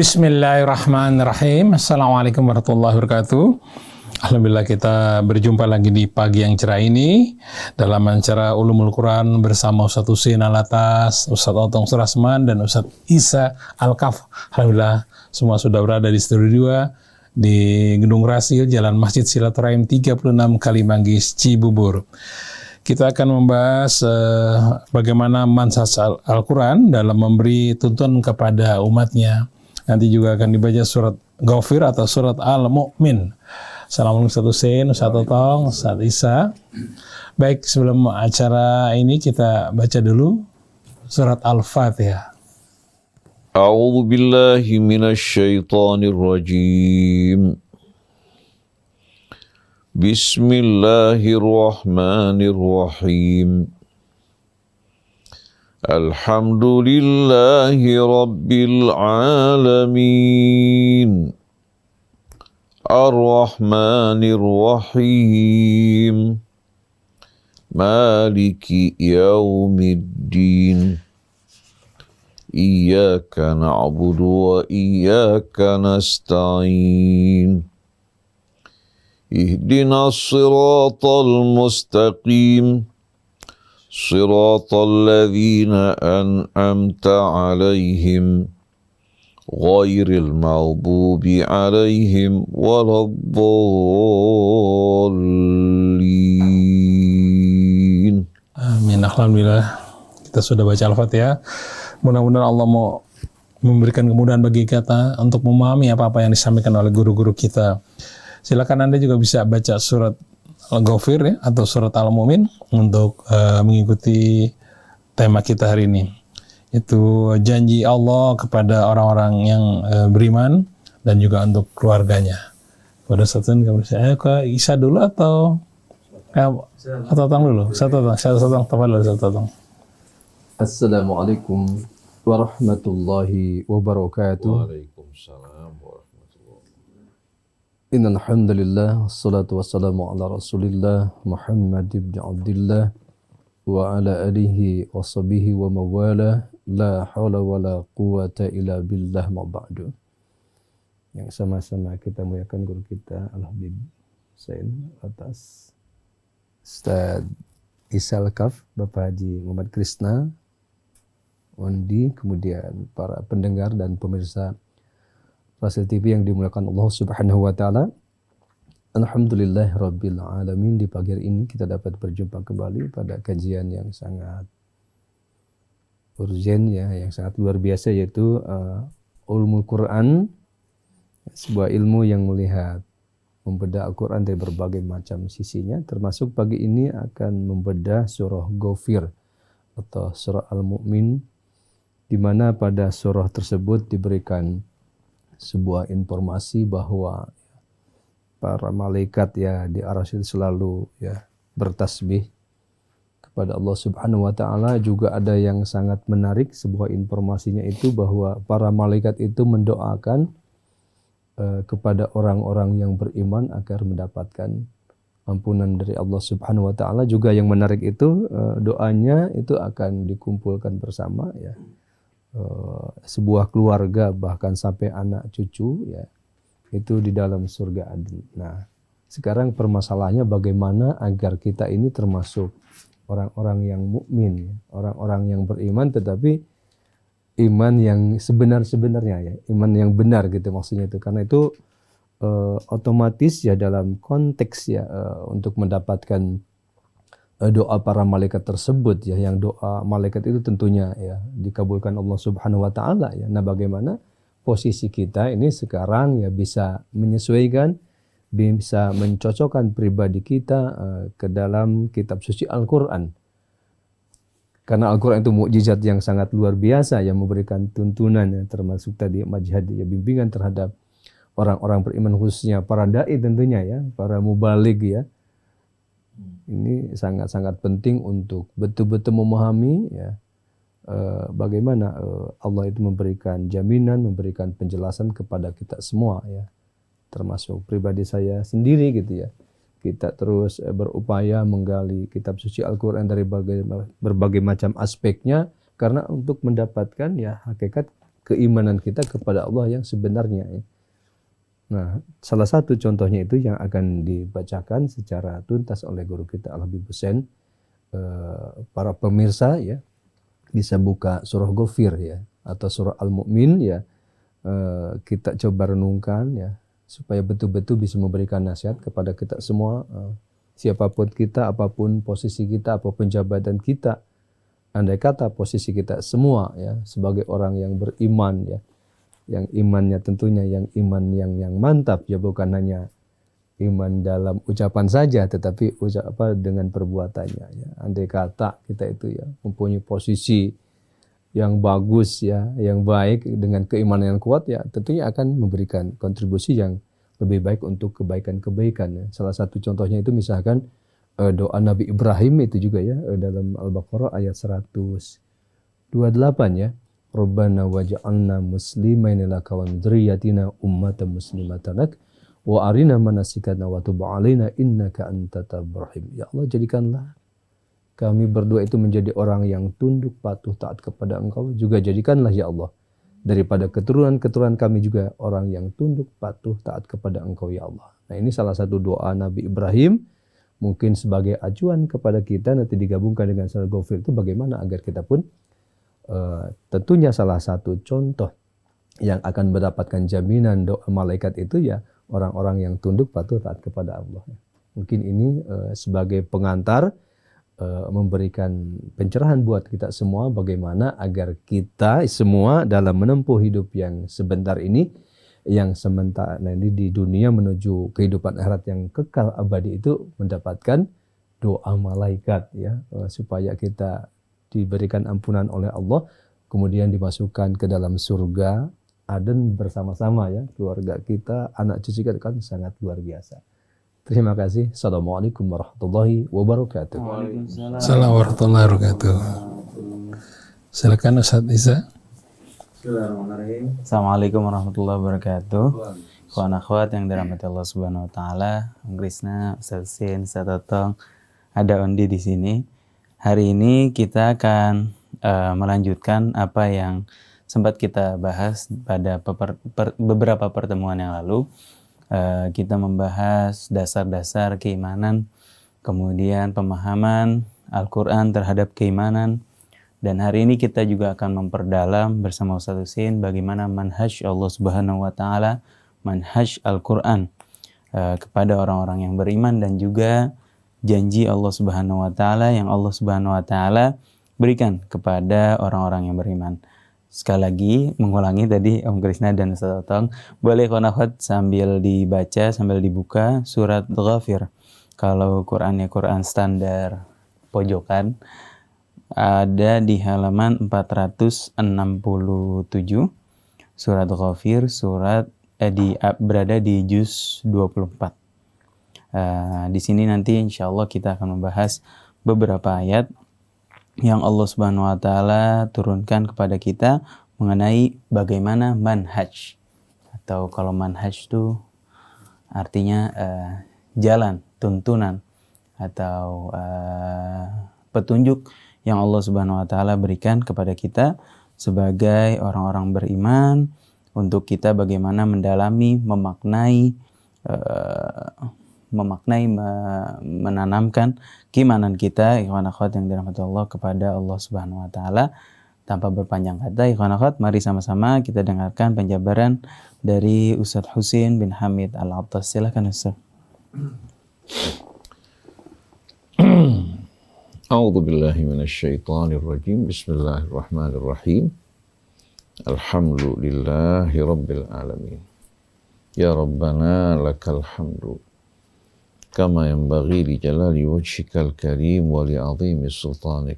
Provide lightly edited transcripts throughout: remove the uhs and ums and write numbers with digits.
Bismillahirrahmanirrahim. Assalamualaikum warahmatullahi wabarakatuh. Alhamdulillah kita berjumpa lagi di pagi yang cerah ini dalam acara Ulumul Quran bersama Ustaz Husin Alatas, Ustaz Otong Surasman, dan Ustaz Isa Al-Kaf. Alhamdulillah semua sudah berada di studio 2 di Gedung Rasil, Jalan Masjid Silaturahim 36 Kalimanggis, Cibubur. Kita akan membahas bagaimana manhaj Al-Quran dalam memberi tuntunan kepada umatnya. Nanti juga akan dibaca surat Ghafir atau surat Al-Mu'min. Assalamualaikum Ustaz Husin, Ustaz Otong, Ustaz Isa. Baik, sebelum acara ini kita baca dulu surat Al-Fatihah. A'udzu billahi minasy syaithanir rajim. Bismillahirrahmanirrahim. Alhamdulillahi Rabbil Alamin. Ar-Rahmanir Rahim. Maliki Yaumiddin. Iyyaka na'budu wa iyyaka nasta'in. Ihdinas siratal mustaqim. صراط الذين أنعمت عليهم غير المغضوب عليهم ولا الضالين. Amin. Alhamdulillah kita sudah baca Al-Fatihah. Mudah-mudahan Allah mau memberikan kemudahan bagi kita untuk memahami apa-apa yang disampaikan oleh guru-guru kita. Silakan Anda juga bisa baca surat Al-Ghafir ya, atau surat Al-Mu'min untuk mengikuti tema kita hari ini. Itu janji Allah kepada orang-orang yang beriman dan juga untuk keluarganya. Pada saat ini kamu bisa ke Isa dulu atau Totong dulu? Totong dulu. Assalamualaikum warahmatullahi wabarakatuh. Waalaikumsalam. Innal hamdalillah wassalatu wassalamu ala Rasulillah Muhammad ibn Abdullah wa ala alihi wa sahbihi wa mawala la haula wala quwata illa billah ma ba'du. Yang sama-sama kita muliakan guru kita Al-Habib Husin atas Ustaz Isa Al-Kaf, Bapak Haji Muhammad Krisna Wandi, kemudian para pendengar dan pemirsa Rasil TV yang dimuliakan Allah Subhanahu wa taala. Alhamdulillah Rabbil Alamin, di pagi hari ini kita dapat berjumpa kembali pada kajian yang sangat urgen ya, yang sangat luar biasa, yaitu Ulumul Quran, sebuah ilmu yang melihat membedah Al-Quran dari berbagai macam sisinya, termasuk pagi ini akan membedah surah Ghafir atau surah Al-Mu'min, di mana pada surah tersebut diberikan sebuah informasi bahwa para malaikat ya di arsy selalu ya bertasbih kepada Allah Subhanahu wa taala. Juga ada yang sangat menarik, sebuah informasinya itu bahwa para malaikat itu mendoakan kepada orang-orang yang beriman agar mendapatkan ampunan dari Allah Subhanahu wa taala. Juga yang menarik itu doanya itu akan dikumpulkan bersama ya. Sebuah keluarga bahkan sampai anak cucu ya itu di dalam surga Aden. Nah, sekarang permasalahannya bagaimana agar kita ini termasuk orang-orang yang mukmin, orang-orang yang beriman, tetapi iman yang sebenar-sebenarnya ya, iman yang benar gitu maksudnya itu. Karena itu otomatis ya dalam konteks ya untuk mendapatkan doa para malaikat tersebut ya, yang doa malaikat itu tentunya ya dikabulkan Allah Subhanahu wa taala ya. Nah, bagaimana posisi kita ini sekarang ya bisa menyesuaikan, bisa mencocokkan pribadi kita ke dalam kitab suci Al-Qur'an. Karena Al-Qur'an itu mukjizat yang sangat luar biasa yang memberikan tuntunan ya, termasuk tadi majhad ya, bimbingan terhadap orang-orang beriman, khususnya para dai tentunya ya, para mubaligh ya. Ini sangat-sangat penting untuk betul-betul memahami ya, bagaimana Allah itu memberikan jaminan, memberikan penjelasan kepada kita semua ya, termasuk pribadi saya sendiri gitu ya. Kita terus berupaya menggali kitab suci Al-Quran dari berbagai macam aspeknya, karena untuk mendapatkan ya hakikat keimanan kita kepada Allah yang sebenarnya. Ya. Nah, salah satu contohnya itu yang akan dibacakan secara tuntas oleh guru kita Al-Habib Hussein. Para pemirsa ya bisa buka surah Ghafir ya atau surah Al-Mu'min ya. Kita coba renungkan ya supaya betul-betul bisa memberikan nasihat kepada kita semua, siapapun kita, apapun posisi kita, apapun jabatan kita. Andai kata posisi kita semua ya sebagai orang yang beriman ya, yang imannya tentunya yang iman yang mantap ya, bukan hanya iman dalam ucapan saja tetapi dengan perbuatannya ya. Andai kata kita itu ya mempunyai posisi yang bagus ya, yang baik dengan keimanan yang kuat ya, tentunya akan memberikan kontribusi yang lebih baik untuk kebaikan-kebaikan ya. Salah satu contohnya itu misalkan doa Nabi Ibrahim itu juga ya dalam Al-Baqarah ayat 128 ya. Rabbana waj'alna muslimaina laka wa min dzurriyyatina ummatan muslimatan lak wa arina manasikana wa tub 'alaina innaka antat tawwabur rahim. Ya Allah, jadikanlah kami berdua itu menjadi orang yang tunduk patuh taat kepada Engkau, juga jadikanlah ya Allah daripada keturunan-keturunan kami juga orang yang tunduk patuh taat kepada Engkau ya Allah. Nah, ini salah satu doa Nabi Ibrahim, mungkin sebagai acuan kepada kita nanti digabungkan dengan surah Ghafir itu bagaimana agar kita pun tentunya salah satu contoh yang akan mendapatkan jaminan doa malaikat itu ya orang-orang yang tunduk patuh taat kepada Allah. Mungkin ini sebagai pengantar memberikan pencerahan buat kita semua bagaimana agar kita semua dalam menempuh hidup yang sebentar ini, yang sementara nanti di dunia menuju kehidupan akhirat yang kekal abadi itu mendapatkan doa malaikat ya, supaya kita diberikan ampunan oleh Allah, kemudian dimasukkan ke dalam surga Aden bersama-sama ya, keluarga kita, anak cucu kita kan sangat luar biasa. Terima kasih. Assalamualaikum warahmatullahi wabarakatuh. Assalamualaikum warahmatullahi wabarakatuh. Silakan Ustaz Isa. Bismillahirrahmanirrahim. Assalamualaikum warahmatullahi wabarakatuh. Kawan akhwat yang dirahmati Allah Subhanahu wa taala, Om Krisna, Ustaz Sin, Ustaz Totong, ada Ondi di sini. Hari ini kita akan melanjutkan apa yang sempat kita bahas pada beberapa pertemuan yang lalu. Kita membahas dasar-dasar keimanan, kemudian pemahaman Al-Quran terhadap keimanan, dan hari ini kita juga akan memperdalam bersama Ustaz Husin bagaimana manhaj Allah Subhanahu wa taala, manhaj Al-Quran kepada orang-orang yang beriman, dan juga janji Allah Subhanahu wa taala yang Allah Subhanahu wa taala berikan kepada orang-orang yang beriman. Sekali lagi mengulangi tadi Om Krisna dan Ustaz Totong, boleh konafat sambil dibaca, sambil dibuka surat Ghafir. Kalau Qurannya Quran standar pojokan, ada di halaman 467 surat Ghafir, berada di juz 24. Di sini nanti insya Allah kita akan membahas beberapa ayat yang Allah Subhanahu wa taala turunkan kepada kita mengenai bagaimana manhaj, atau kalau manhaj itu artinya jalan, tuntunan atau petunjuk yang Allah Subhanahu wa taala berikan kepada kita sebagai orang-orang beriman, untuk kita bagaimana mendalami, menanamkan keimanan kita, ikhwan akhwat yang dirahmati Allah, kepada Allah Subhanahu wa taala. Tanpa berpanjang kata, ikhwan akhwat, mari sama-sama kita dengarkan penjabaran dari Ustaz Husin bin Hamid Al-Attas. Silakan Ustaz. A'udzu billahi minasyaitonir rajim. Bismillahirrahmanirrahim. Alhamdulillahi rabbil alamin. Ya Rabbana lakal hamdu kama yanbaghi li jalali wajhikal karim wa li 'azimi sultanik.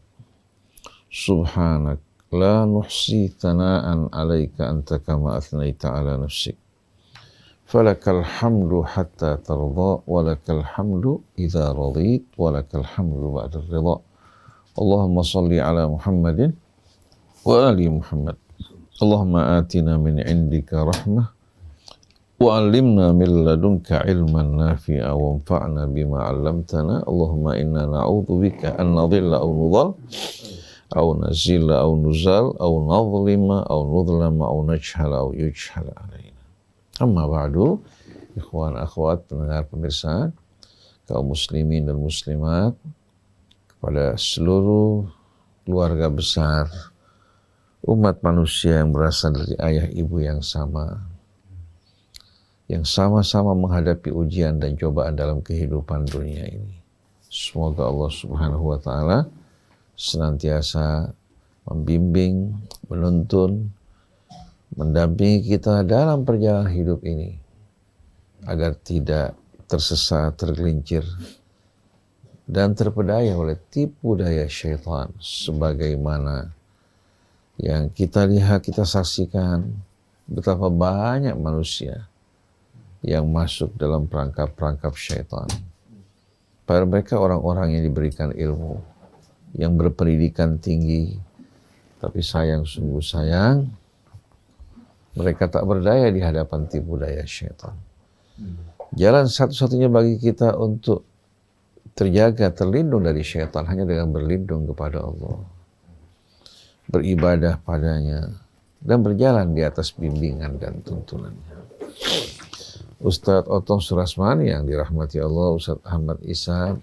Subhanak la nuhsi thana'an 'alaika anta kama athnaita 'ala nafsik. Falakal hamdu hatta tarda wa lakal hamdu idza radit wa lakal hamdu ba'da ridha. Allahumma salli 'ala Muhammadin wa ali Muhammad. Allahumma atina min 'indika rahmah وعلمنا من لدنك علما نافعا وانفعنا بما علمتنا اللهم إنا نعوذ بك أن نضل أو نضل au nazila au nuzal au nadhlima au nudlama au najhala au yujhala alaina. Amma ba'du, ikhwan akhwat pendengar pemirsa, kaum muslimin dan muslimat, kepada seluruh keluarga besar umat manusia yang berasal dari ayah ibu yang sama, yang sama-sama menghadapi ujian dan cobaan dalam kehidupan dunia ini. Semoga Allah Subhanahu wa Ta'ala senantiasa membimbing, menuntun, mendampingi kita dalam perjalanan hidup ini agar tidak tersesat, tergelincir, dan terpedaya oleh tipu daya syaitan sebagaimana yang kita lihat, kita saksikan betapa banyak manusia yang masuk dalam perangkap-perangkap syaitan. Pada mereka orang-orang yang diberikan ilmu, yang berpendidikan tinggi, tapi sayang, sungguh sayang, mereka tak berdaya di hadapan tipu daya syaitan. Jalan satu-satunya bagi kita untuk terjaga, terlindung dari syaitan hanya dengan berlindung kepada Allah, beribadah padanya, dan berjalan di atas bimbingan dan tuntunannya. Ustadz Otong Surasmani yang dirahmati Allah, Ustadz Ahmad Isa,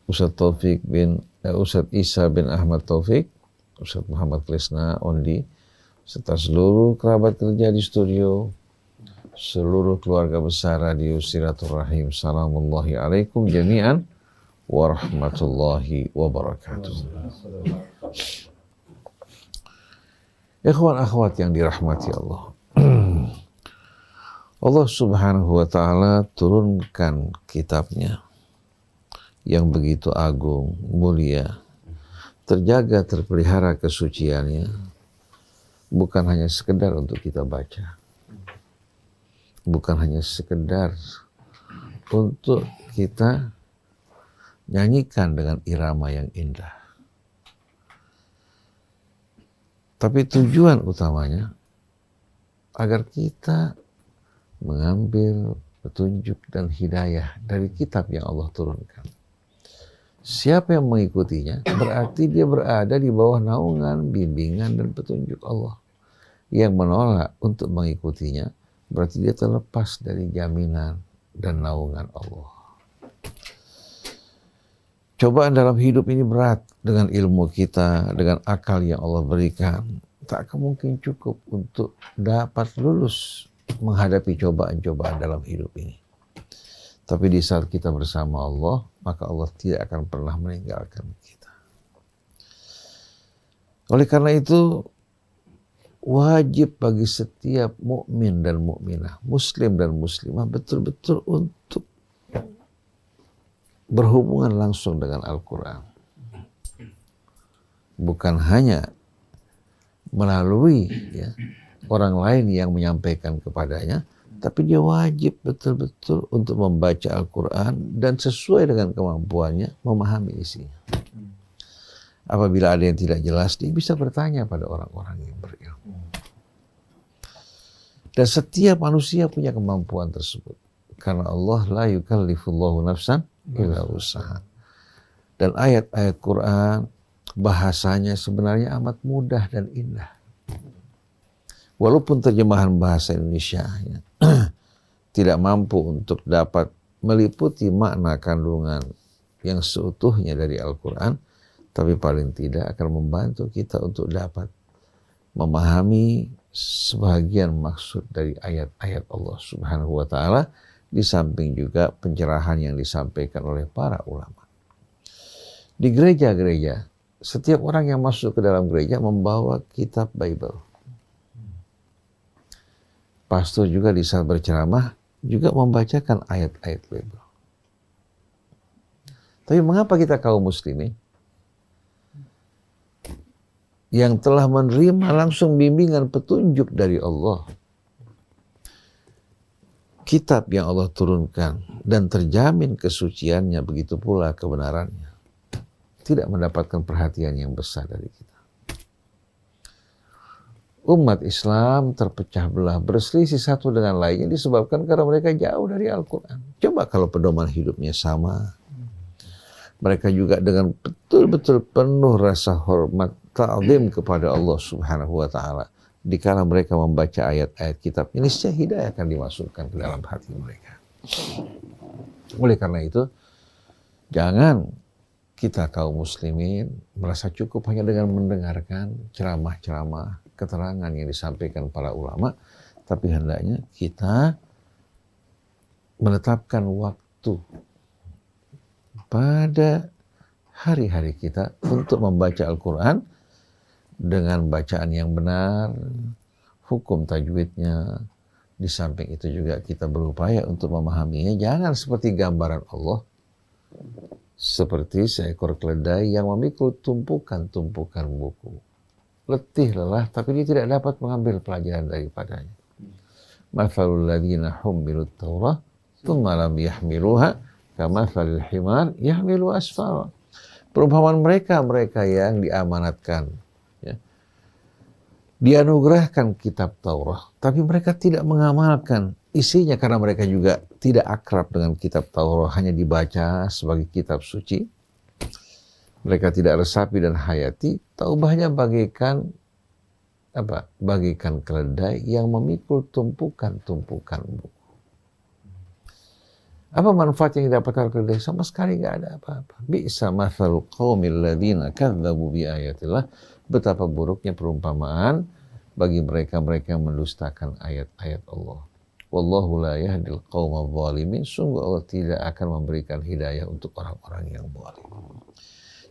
Ustadz Isa bin Ahmad Taufik, Ustadz Muhammad Krisna Ondi, serta seluruh kerabat kerja di studio, seluruh keluarga besar Radio Silaturahim. Salamullahi alaikum jami'an warahmatullahi wabarakatuh. Ikhwan akhwat yang dirahmati Allah. Allah Subhanahu wa Ta'ala turunkan kitabnya yang begitu agung, mulia, terjaga, terpelihara kesuciannya, bukan hanya sekedar untuk kita baca, bukan hanya sekedar untuk kita nyanyikan dengan irama yang indah, tapi tujuan utamanya agar kita mengambil petunjuk dan hidayah dari kitab yang Allah turunkan. Siapa yang mengikutinya berarti dia berada di bawah naungan, bimbingan, dan petunjuk Allah. Yang menolak untuk mengikutinya berarti dia terlepas dari jaminan dan naungan Allah. Cobaan dalam hidup ini berat. Dengan ilmu kita, dengan akal yang Allah berikan, tak akan mungkin cukup untuk dapat lulus menghadapi cobaan-cobaan dalam hidup ini. Tapi di saat kita bersama Allah, maka Allah tidak akan pernah meninggalkan kita. Oleh karena itu, wajib bagi setiap mukmin dan mukminah, muslim dan muslimah betul-betul untuk berhubungan langsung dengan Al-Quran. Bukan hanya melalui orang lain yang menyampaikan kepadanya, tapi dia wajib betul-betul untuk membaca Al-Quran dan sesuai dengan kemampuannya memahami isinya. Apabila ada yang tidak jelas, dia bisa bertanya pada orang-orang yang berilmu. Dan setiap manusia punya kemampuan tersebut. Karena Allah la yukallifullahu nafsan illa wus'aha. Dan ayat-ayat Quran bahasanya sebenarnya amat mudah dan indah. Walaupun terjemahan bahasa Indonesia tidak mampu untuk dapat meliputi makna kandungan yang seutuhnya dari Al-Quran, tapi paling tidak akan membantu kita untuk dapat memahami sebagian maksud dari ayat-ayat Allah Subhanahu wa Ta'ala, di samping juga pencerahan yang disampaikan oleh para ulama. Di gereja-gereja, setiap orang yang masuk ke dalam gereja membawa kitab Bible. Pastor juga di saat berceramah juga membacakan ayat-ayat Bible. Tapi mengapa kita kaum muslimin yang telah menerima langsung bimbingan petunjuk dari Allah, kitab yang Allah turunkan dan terjamin kesuciannya, begitu pula kebenarannya, tidak mendapatkan perhatian yang besar dari kita? Umat Islam terpecah belah, berselisih satu dengan lainnya disebabkan karena mereka jauh dari Al-Quran. Coba kalau pedoman hidupnya sama, Mereka juga dengan betul-betul penuh rasa hormat, ta'zim kepada Allah Subhanahu wa taala. Dikala mereka membaca ayat-ayat kitab ini, niscaya hidayah akan dimasukkan ke dalam hati mereka. Oleh karena itu, jangan kita kaum muslimin merasa cukup hanya dengan mendengarkan ceramah-ceramah, keterangan yang disampaikan para ulama, tapi hendaknya kita menetapkan waktu pada hari-hari kita untuk membaca Al-Quran dengan bacaan yang benar, hukum tajwidnya. Di samping itu juga kita berupaya untuk memahaminya. Jangan seperti gambaran Allah, seperti seekor keledai yang memikul tumpukan-tumpukan buku. Letih, lelah, tapi dia tidak dapat mengambil pelajaran daripadanya. Mathalul ladzina hummilut Taurah tsumma lam yahmiluha kamathalil himar yahmilu asfara. Perumpamaan mereka yang diamanatkan, ya, dianugerahkan kitab Taurat, tapi mereka tidak mengamalkan isinya karena mereka juga tidak akrab dengan kitab Taurat, hanya dibaca sebagai kitab suci. Mereka tidak resapi dan hayati. Taubahnya bagaikan apa? Bagaikan keledai yang memikul tumpukan-tumpukan buku. Apa manfaat yang didapatkan keledai? Sama sekali nggak ada apa-apa. Bi'sa mathalu qaumil ladzina kadzdzabu bi ayatillah. Betapa buruknya perumpamaan bagi mereka-mereka yang mendustakan ayat-ayat Allah. Wallahu la yahdil qaumadz zalimin. Sungguh Allah tidak akan memberikan hidayah untuk orang-orang yang zalim.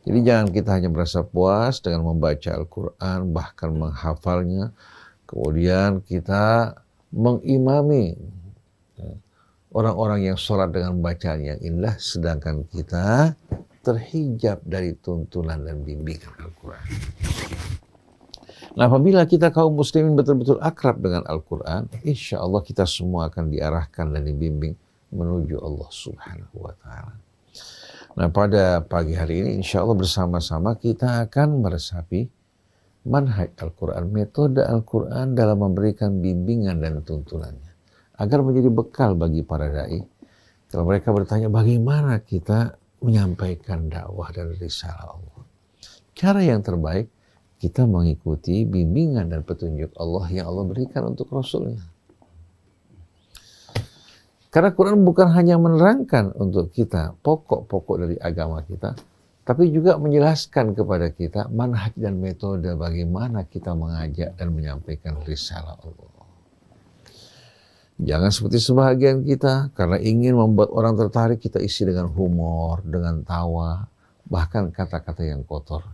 Jadi jangan kita hanya merasa puas dengan membaca Al-Quran, bahkan menghafalnya, kemudian kita mengimami orang-orang yang sholat dengan bacaan yang indah, sedangkan kita terhijab dari tuntunan dan bimbingan Al-Quran. Nah, apabila kita kaum muslimin betul-betul akrab dengan Al-Quran, insya Allah kita semua akan diarahkan dan dibimbing menuju Allah Subhanahu wa ta'ala. Nah, pada pagi hari ini insya Allah bersama-sama kita akan meresapi manhaj Al-Quran, metode Al-Quran dalam memberikan bimbingan dan tuntunannya, agar menjadi bekal bagi para da'i. Kalau mereka bertanya bagaimana kita menyampaikan dakwah dan risalah Allah, cara yang terbaik kita mengikuti bimbingan dan petunjuk Allah yang Allah berikan untuk Rasulnya. Karena Quran bukan hanya menerangkan untuk kita pokok-pokok dari agama kita, tapi juga menjelaskan kepada kita manhaj dan metode bagaimana kita mengajak dan menyampaikan risalah Allah. Jangan seperti sebahagian kita, karena ingin membuat orang tertarik, kita isi dengan humor, dengan tawa, bahkan kata-kata yang kotor.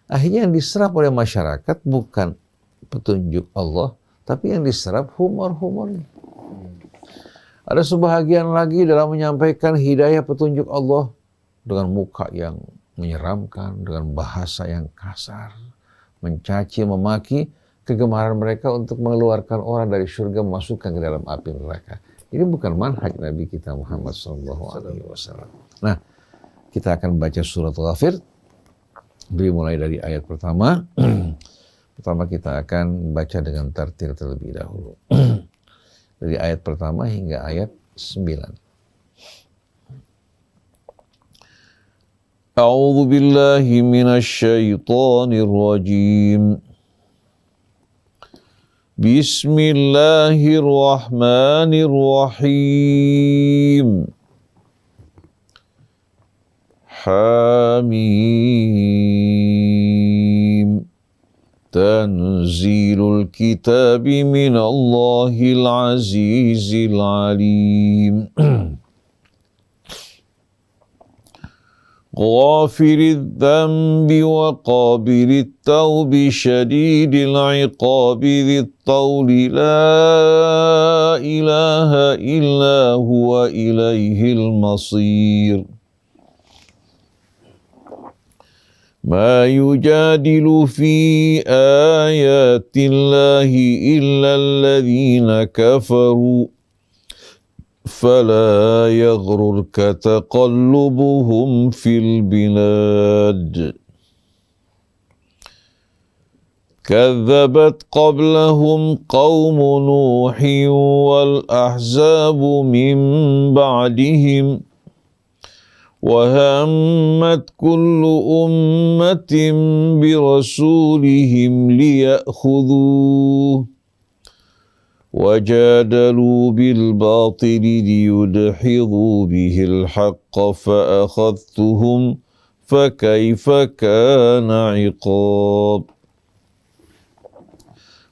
Akhirnya yang diserap oleh masyarakat bukan petunjuk Allah, tapi yang diserap humor-humornya. Ada sebahagian lagi dalam menyampaikan hidayah petunjuk Allah dengan muka yang menyeramkan, dengan bahasa yang kasar, mencaci, memaki, kegemaran mereka untuk mengeluarkan orang dari surga, memasukkan ke dalam api neraka. Ini bukan manhaj Nabi kita Muhammad SAW. Nah, kita akan baca surat Ghafir, dimulai dari ayat pertama. Pertama kita akan baca dengan tartil terlebih dahulu. Dari ayat pertama hingga ayat 9. A'udzu billahi minasy syaithanir rajim. Bismillahirrahmanirrahim. Hamim. Tanzilul kitabi minallahil azizil alim. Ghafiriz dzambi wa qabilit taubi syadidil iqabi dzit tauli la ilaha illa huwa ilaihil masir. Ma yujadilu fi ayatillahi illa alladhina kafaru fala yaghrurka taqallubuhum fil bilad. Kadzabat qablahum qaumu Nuhin wal ahzabu min ba'dihim وهمت كل أمة برسولهم ليأخذوه وجادلوا بالباطل ليدحضوا به الحق فأخذتهم فكيف كان عقاب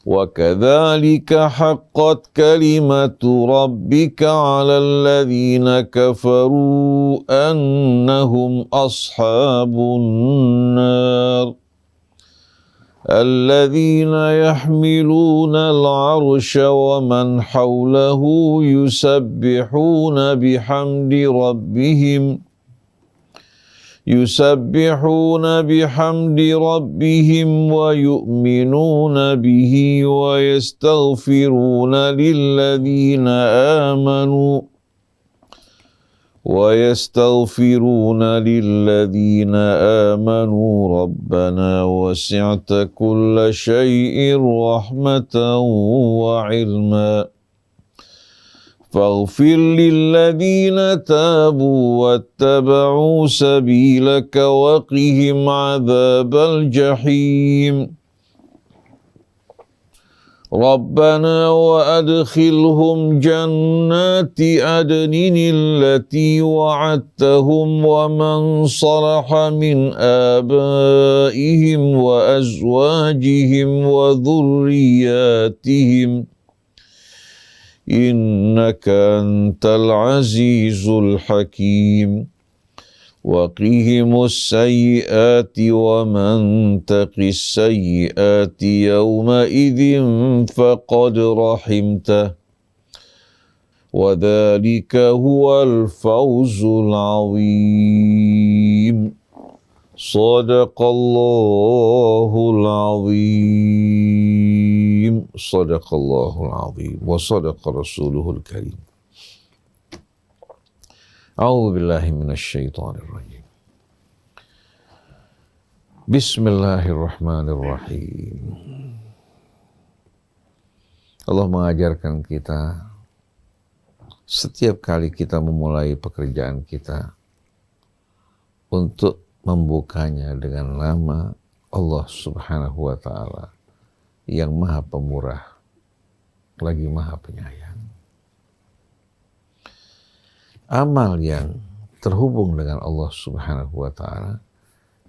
وكذلك حقت كلمة ربك على الذين كفروا أنهم أصحاب النار الذين يحملون العرش ومن حوله يسبحون بحمد ربهم ويؤمنون به ويستغفرون للذين آمنوا ربنا وسعت كل شيء رحمة وعلما فاغفر للذين تابوا واتبعوا سبيلك وقهم عذاب الجحيم ربنا وأدخلهم جنات عدن التي وعدتهم ومن صلح من آبائهم وأزواجهم وذرياتهم إنك أنت العزيز الحكيم وقهم السيئات ومن تق السيئات يومئذ فقد رحمته وذلك هو الفوز العظيم صدق الله العظيم صدق الله العظيم وصدق رسوله الكريم أعوذ بالله من الشيطان الرجيم بسم الله الرحمن الرحيم Allah mengajarkan kita setiap kali kita memulai pekerjaan kita untuk membukanya dengan nama Allah Subhanahu wa Ta'ala yang Maha Pemurah lagi Maha Penyayang. Amal yang terhubung dengan Allah Subhanahu wa Ta'ala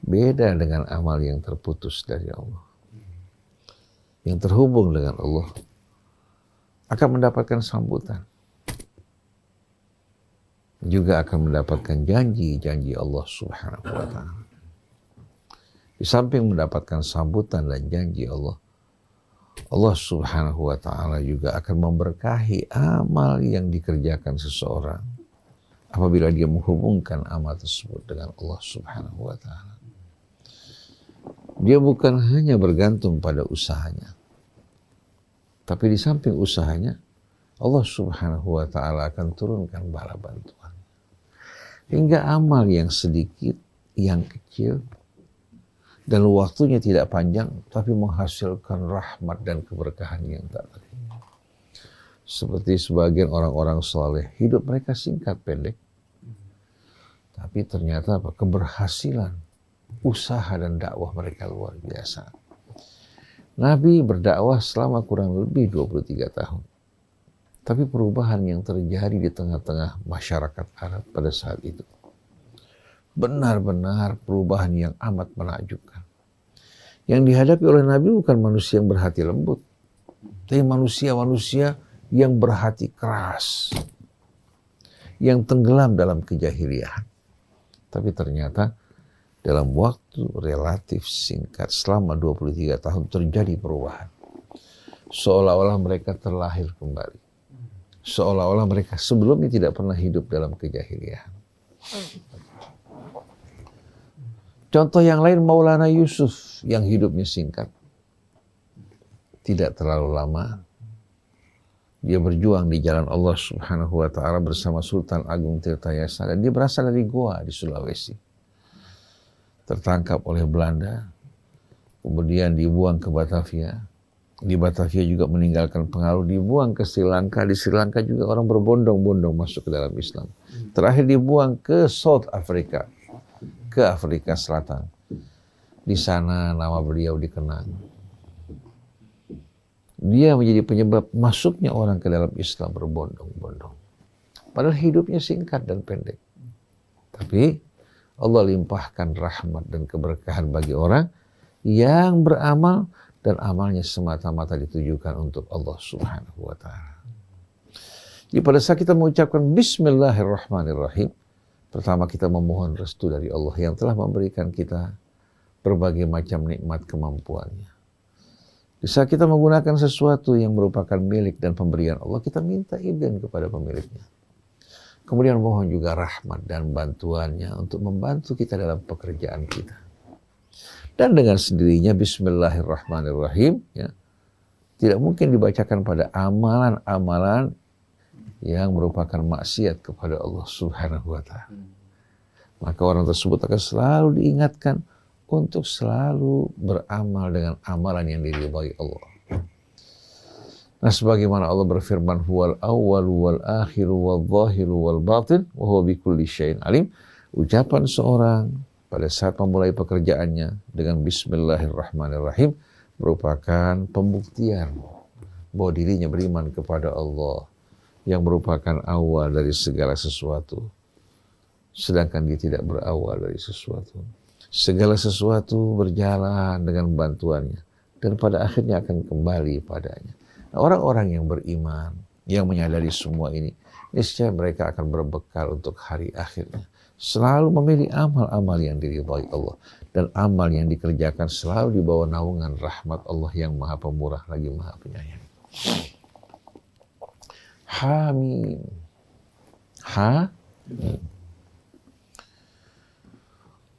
beda dengan amal yang terputus dari Allah. Yang terhubung dengan Allah akan mendapatkan sambutan, juga akan mendapatkan janji-janji Allah Subhanahu wa Ta'ala. Di samping mendapatkan sambutan dan janji Allah, Allah Subhanahu wa Ta'ala juga akan memberkahi amal yang dikerjakan seseorang apabila dia menghubungkan amal tersebut dengan Allah Subhanahu wa Ta'ala. Dia bukan hanya bergantung pada usahanya, tapi di samping usahanya, Allah Subhanahu wa Ta'ala akan turunkan bala bantuan. Hingga amal yang sedikit, yang kecil, dan waktunya tidak panjang, tapi menghasilkan rahmat dan keberkahan yang tak terhingga. Seperti sebagian orang-orang saleh, hidup mereka singkat pendek, tapi ternyata keberhasilan usaha dan dakwah mereka luar biasa. Nabi berdakwah selama kurang lebih 23 tahun. Tapi perubahan yang terjadi di tengah-tengah masyarakat Arab pada saat itu benar-benar perubahan yang amat menakjubkan. Yang dihadapi oleh Nabi bukan manusia yang berhati lembut, tapi manusia-manusia yang berhati keras, yang tenggelam dalam kejahiliaan. Tapi ternyata dalam waktu relatif singkat, selama 23 tahun terjadi perubahan. Seolah-olah mereka terlahir kembali. Seolah-olah mereka sebelumnya tidak pernah hidup dalam kejahiliaan. Contoh yang lain Maulana Yusuf yang hidupnya singkat. Tidak terlalu lama. Dia berjuang di jalan Allah Subhanahu wa Ta'ala bersama Sultan Agung Tirtayasa, dan dia berasal dari Goa di Sulawesi. Tertangkap oleh Belanda, kemudian dibuang ke Batavia. Di Batavia juga meninggalkan pengaruh, dibuang ke Sri Lanka. Di Sri Lanka juga orang berbondong-bondong masuk ke dalam Islam. Terakhir dibuang ke South Africa, ke Afrika Selatan. Di sana nama beliau dikenang. Dia menjadi penyebab masuknya orang ke dalam Islam berbondong-bondong. Padahal hidupnya singkat dan pendek. Tapi Allah limpahkan rahmat dan keberkahan bagi orang yang beramal dan amalnya semata-mata ditujukan untuk Allah Subhanahu wa Ta'ala. Jadi pada saat kita mengucapkan Bismillahirrahmanirrahim, pertama kita memohon restu dari Allah yang telah memberikan kita berbagai macam nikmat kemampuannya. Di saat kita menggunakan sesuatu yang merupakan milik dan pemberian Allah, kita minta izin kepada pemiliknya. Kemudian mohon juga rahmat dan bantuannya untuk membantu kita dalam pekerjaan kita. Dan dengan sendirinya Bismillahirrahmanirrahim, ya, tidak mungkin dibacakan pada amalan-amalan yang merupakan maksiat kepada Allah Subhanahu wa Ta'ala. Maka orang tersebut akan selalu diingatkan untuk selalu beramal dengan amalan yang diridhai Allah. Nah, sebagaimana Allah berfirman, huwal awwalu wal akhiru wal zahiru wal batin wa huwa bikulli syai'in alim. Ucapan seorang pada saat memulai pekerjaannya dengan Bismillahirrahmanirrahim merupakan pembuktian bahwa dirinya beriman kepada Allah yang merupakan awal dari segala sesuatu, sedangkan dia tidak berawal dari sesuatu. Segala sesuatu berjalan dengan bantuannya dan pada akhirnya akan kembali padanya. Nah, orang-orang yang beriman, yang menyadari semua ini, niscaya mereka akan berbekal untuk hari akhirnya. Selalu memilih amal-amal yang diridhai Allah. Dan amal yang dikerjakan selalu di bawah naungan rahmat Allah yang maha pemurah lagi maha penyayang. Hamim.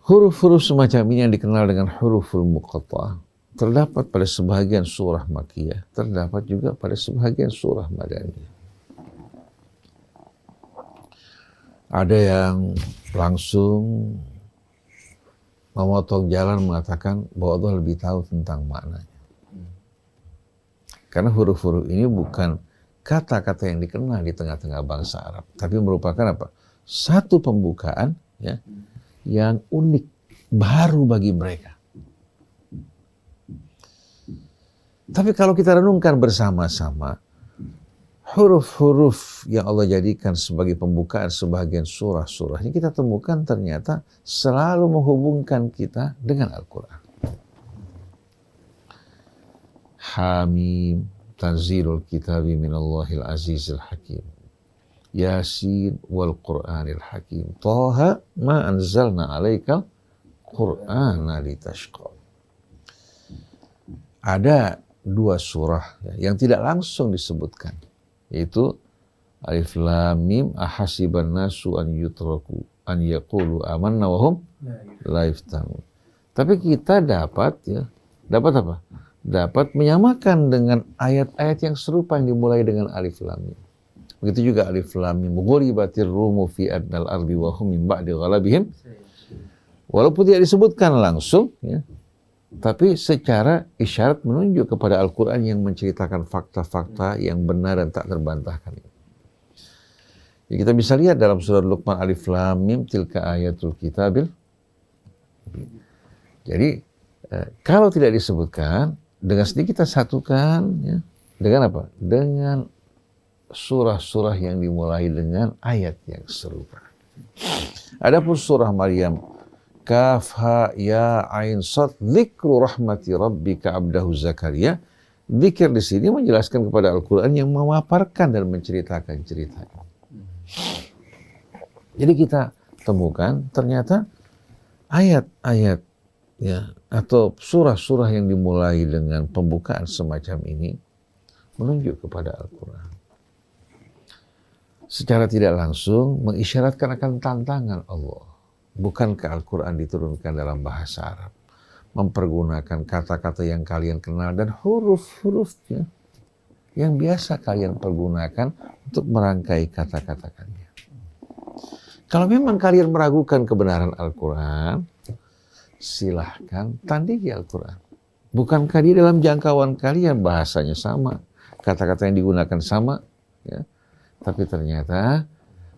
Huruf-huruf semacam ini yang dikenal dengan huruful muqatta'ah terdapat pada sebahagian surah Makkiyah, terdapat juga pada sebahagian surah Madaniyah. Ada yang langsung memotong jalan mengatakan bahwa Allah lebih tahu tentang maknanya. Karena huruf-huruf ini bukan kata-kata yang dikenal di tengah-tengah bangsa Arab, tapi merupakan apa? Satu pembukaan, ya, yang unik, baru bagi mereka. Tapi kalau kita renungkan bersama-sama, huruf-huruf yang Allah jadikan sebagai pembukaan sebagian surah-surahnya, kita temukan ternyata selalu menghubungkan kita dengan Al-Quran. Hamim, tanzilul kitabi minallahil azizil hakim. Yasin wal Qur'anil hakim. Taha ma anzalna alaikal Qur'ana litashqa. Ada dua surah yang tidak langsung disebutkan, yaitu Alif Lam Mim ahasiban nasu an yutraku an yaqulu amanna wa hum la yuftanun. Tapi kita dapat apa? Dapat menyamakan dengan ayat-ayat yang serupa yang dimulai dengan Alif Lam Mim. Begitu juga Alif Lam Mim ghuribatir rumu fi adnal ardi wa hum min ba'di ghalabihim. Walaupun tidak disebutkan langsung, ya, tapi secara isyarat menunjuk kepada Al-Quran yang menceritakan fakta-fakta yang benar dan tak terbantahkan. Ya, kita bisa lihat dalam surah Luqman Alif Lam Mim tilka ayatul kitabil. Jadi kalau tidak disebutkan, dengan sedikit kita satukan, ya, dengan apa? Dengan surah-surah yang dimulai dengan ayat yang serupa. Adapun surah Maryam, Kaf ha ya ain sad dzikru rahmati rabbika abdahu Zakaria. Dzikir di sini menjelaskan kepada Al-Quran yang memaparkan dan menceritakan ceritanya. Jadi kita temukan ternyata ayat-ayat, ya, atau surah-surah yang dimulai dengan pembukaan semacam ini menunjuk kepada Al-Quran. Secara tidak langsung mengisyaratkan akan tantangan Allah. Bukankah Al-Quran diturunkan dalam bahasa Arab? Mempergunakan kata-kata yang kalian kenal dan huruf-hurufnya yang biasa kalian pergunakan untuk merangkai kata-kata kalian. Kalau memang kalian meragukan kebenaran Al-Quran, silahkan tandingi Al-Quran. Bukankah di dalam jangkauan kalian bahasanya sama, kata-kata yang digunakan sama, ya? Tapi ternyata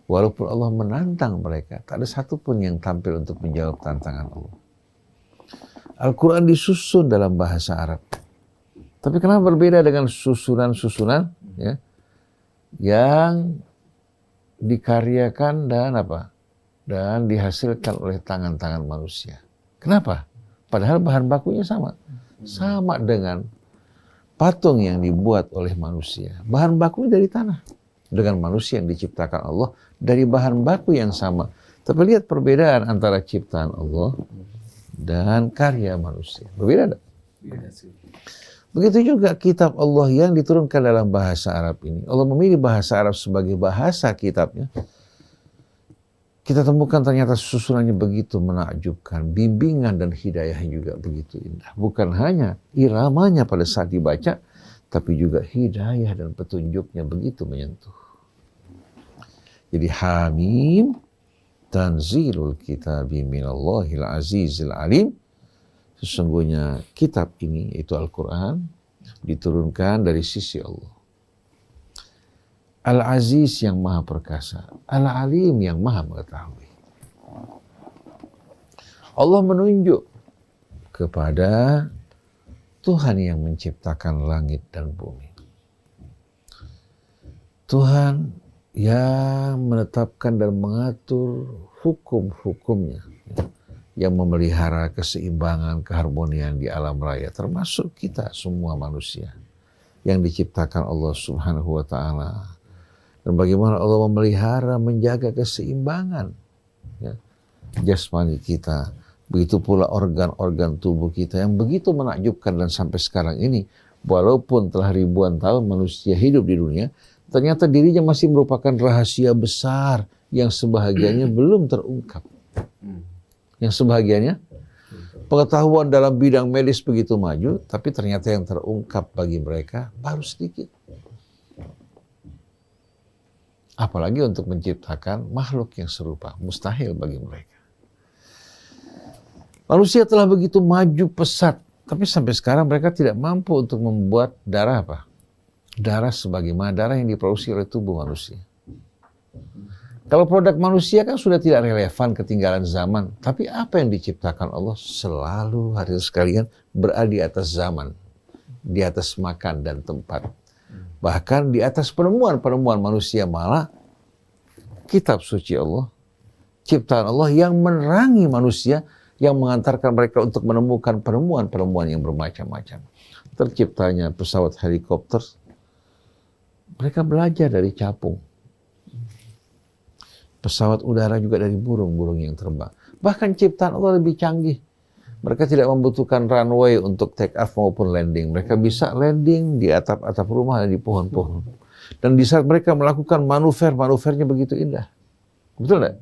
Walaupun Allah menantang mereka, tak ada satupun yang tampil untuk menjawab tantangan Allah. Al-Quran disusun dalam bahasa Arab. Tapi kenapa berbeda dengan susunan-susunan ya, yang dikaryakan dan dihasilkan oleh tangan-tangan manusia? Kenapa? Padahal bahan bakunya sama. Sama dengan patung yang dibuat oleh manusia. Bahan bakunya dari tanah. Dengan manusia yang diciptakan Allah dari bahan baku yang sama. Tapi lihat perbedaan antara ciptaan Allah dan karya manusia. Berbeda tak? Begitu juga kitab Allah yang diturunkan dalam bahasa Arab ini. Allah memilih bahasa Arab sebagai bahasa kitabnya. Kita temukan ternyata susunannya begitu menakjubkan. Bimbingan dan hidayahnya juga begitu indah. Bukan hanya iramanya pada saat dibaca, tapi juga hidayah dan petunjuknya begitu menyentuh. Jadi Hamim, Tanzilul Kitabi Minallahil Azizil Alim. Sesungguhnya kitab ini, yaitu Al-Quran, diturunkan dari sisi Allah. Al-Aziz yang maha perkasa, Al-Alim yang maha mengetahui. Allah menunjuk kepada Tuhan yang menciptakan langit dan bumi. Tuhan yang menetapkan dan mengatur hukum-hukumnya, yang memelihara keseimbangan, keharmonian di alam raya, termasuk kita semua manusia yang diciptakan Allah Subhanahu wa Ta'ala. Dan bagaimana Allah memelihara, menjaga keseimbangan ya, jasmani kita. Begitu pula organ-organ tubuh kita yang begitu menakjubkan, dan sampai sekarang ini, walaupun telah ribuan tahun manusia hidup di dunia, ternyata dirinya masih merupakan rahasia besar yang sebahagiannya belum terungkap. Yang sebahagiannya pengetahuan dalam bidang medis begitu maju, tapi ternyata yang terungkap bagi mereka baru sedikit. Apalagi untuk menciptakan makhluk yang serupa, mustahil bagi mereka. Manusia telah begitu maju pesat, tapi sampai sekarang mereka tidak mampu untuk membuat darah apa? Darah sebagaimana darah yang diproduksi oleh tubuh manusia. Kalau produk manusia kan sudah tidak relevan, ketinggalan zaman. Tapi apa yang diciptakan Allah selalu, hadirin sekalian, berada di atas zaman, di atas makan dan tempat. Bahkan di atas penemuan-penemuan manusia, malah kitab suci Allah, ciptaan Allah yang menerangi manusia, yang mengantarkan mereka untuk menemukan penemuan-penemuan yang bermacam-macam. Terciptanya pesawat helikopter, mereka belajar dari capung. Pesawat udara juga dari burung-burung yang terbang. Bahkan ciptaan Allah lebih canggih. Mereka tidak membutuhkan runway untuk take off maupun landing. Mereka bisa landing di atap-atap rumah dan di pohon-pohon. Dan di saat mereka melakukan manuvernya begitu indah. Betul tidak?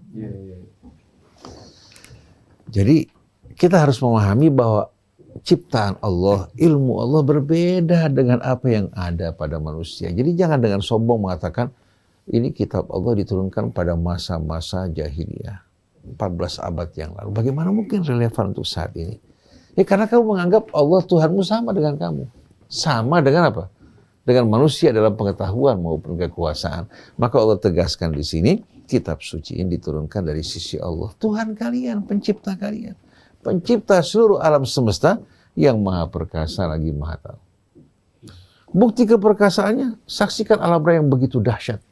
Jadi kita harus memahami bahwa ciptaan Allah, ilmu Allah berbeda dengan apa yang ada pada manusia. Jadi jangan dengan sombong mengatakan, ini kitab Allah diturunkan pada masa-masa jahiliyah. 14 abad yang lalu. Bagaimana mungkin relevan untuk saat ini? Ya karena kamu menganggap Allah Tuhanmu sama dengan kamu. Sama dengan apa? Dengan manusia dalam pengetahuan maupun kekuasaan. Maka Allah tegaskan di sini, kitab suci ini diturunkan dari sisi Allah. Tuhan kalian, pencipta kalian. Pencipta seluruh alam semesta yang maha perkasa lagi maha tahu. Bukti keperkasaannya, saksikan alam raya yang begitu dahsyat.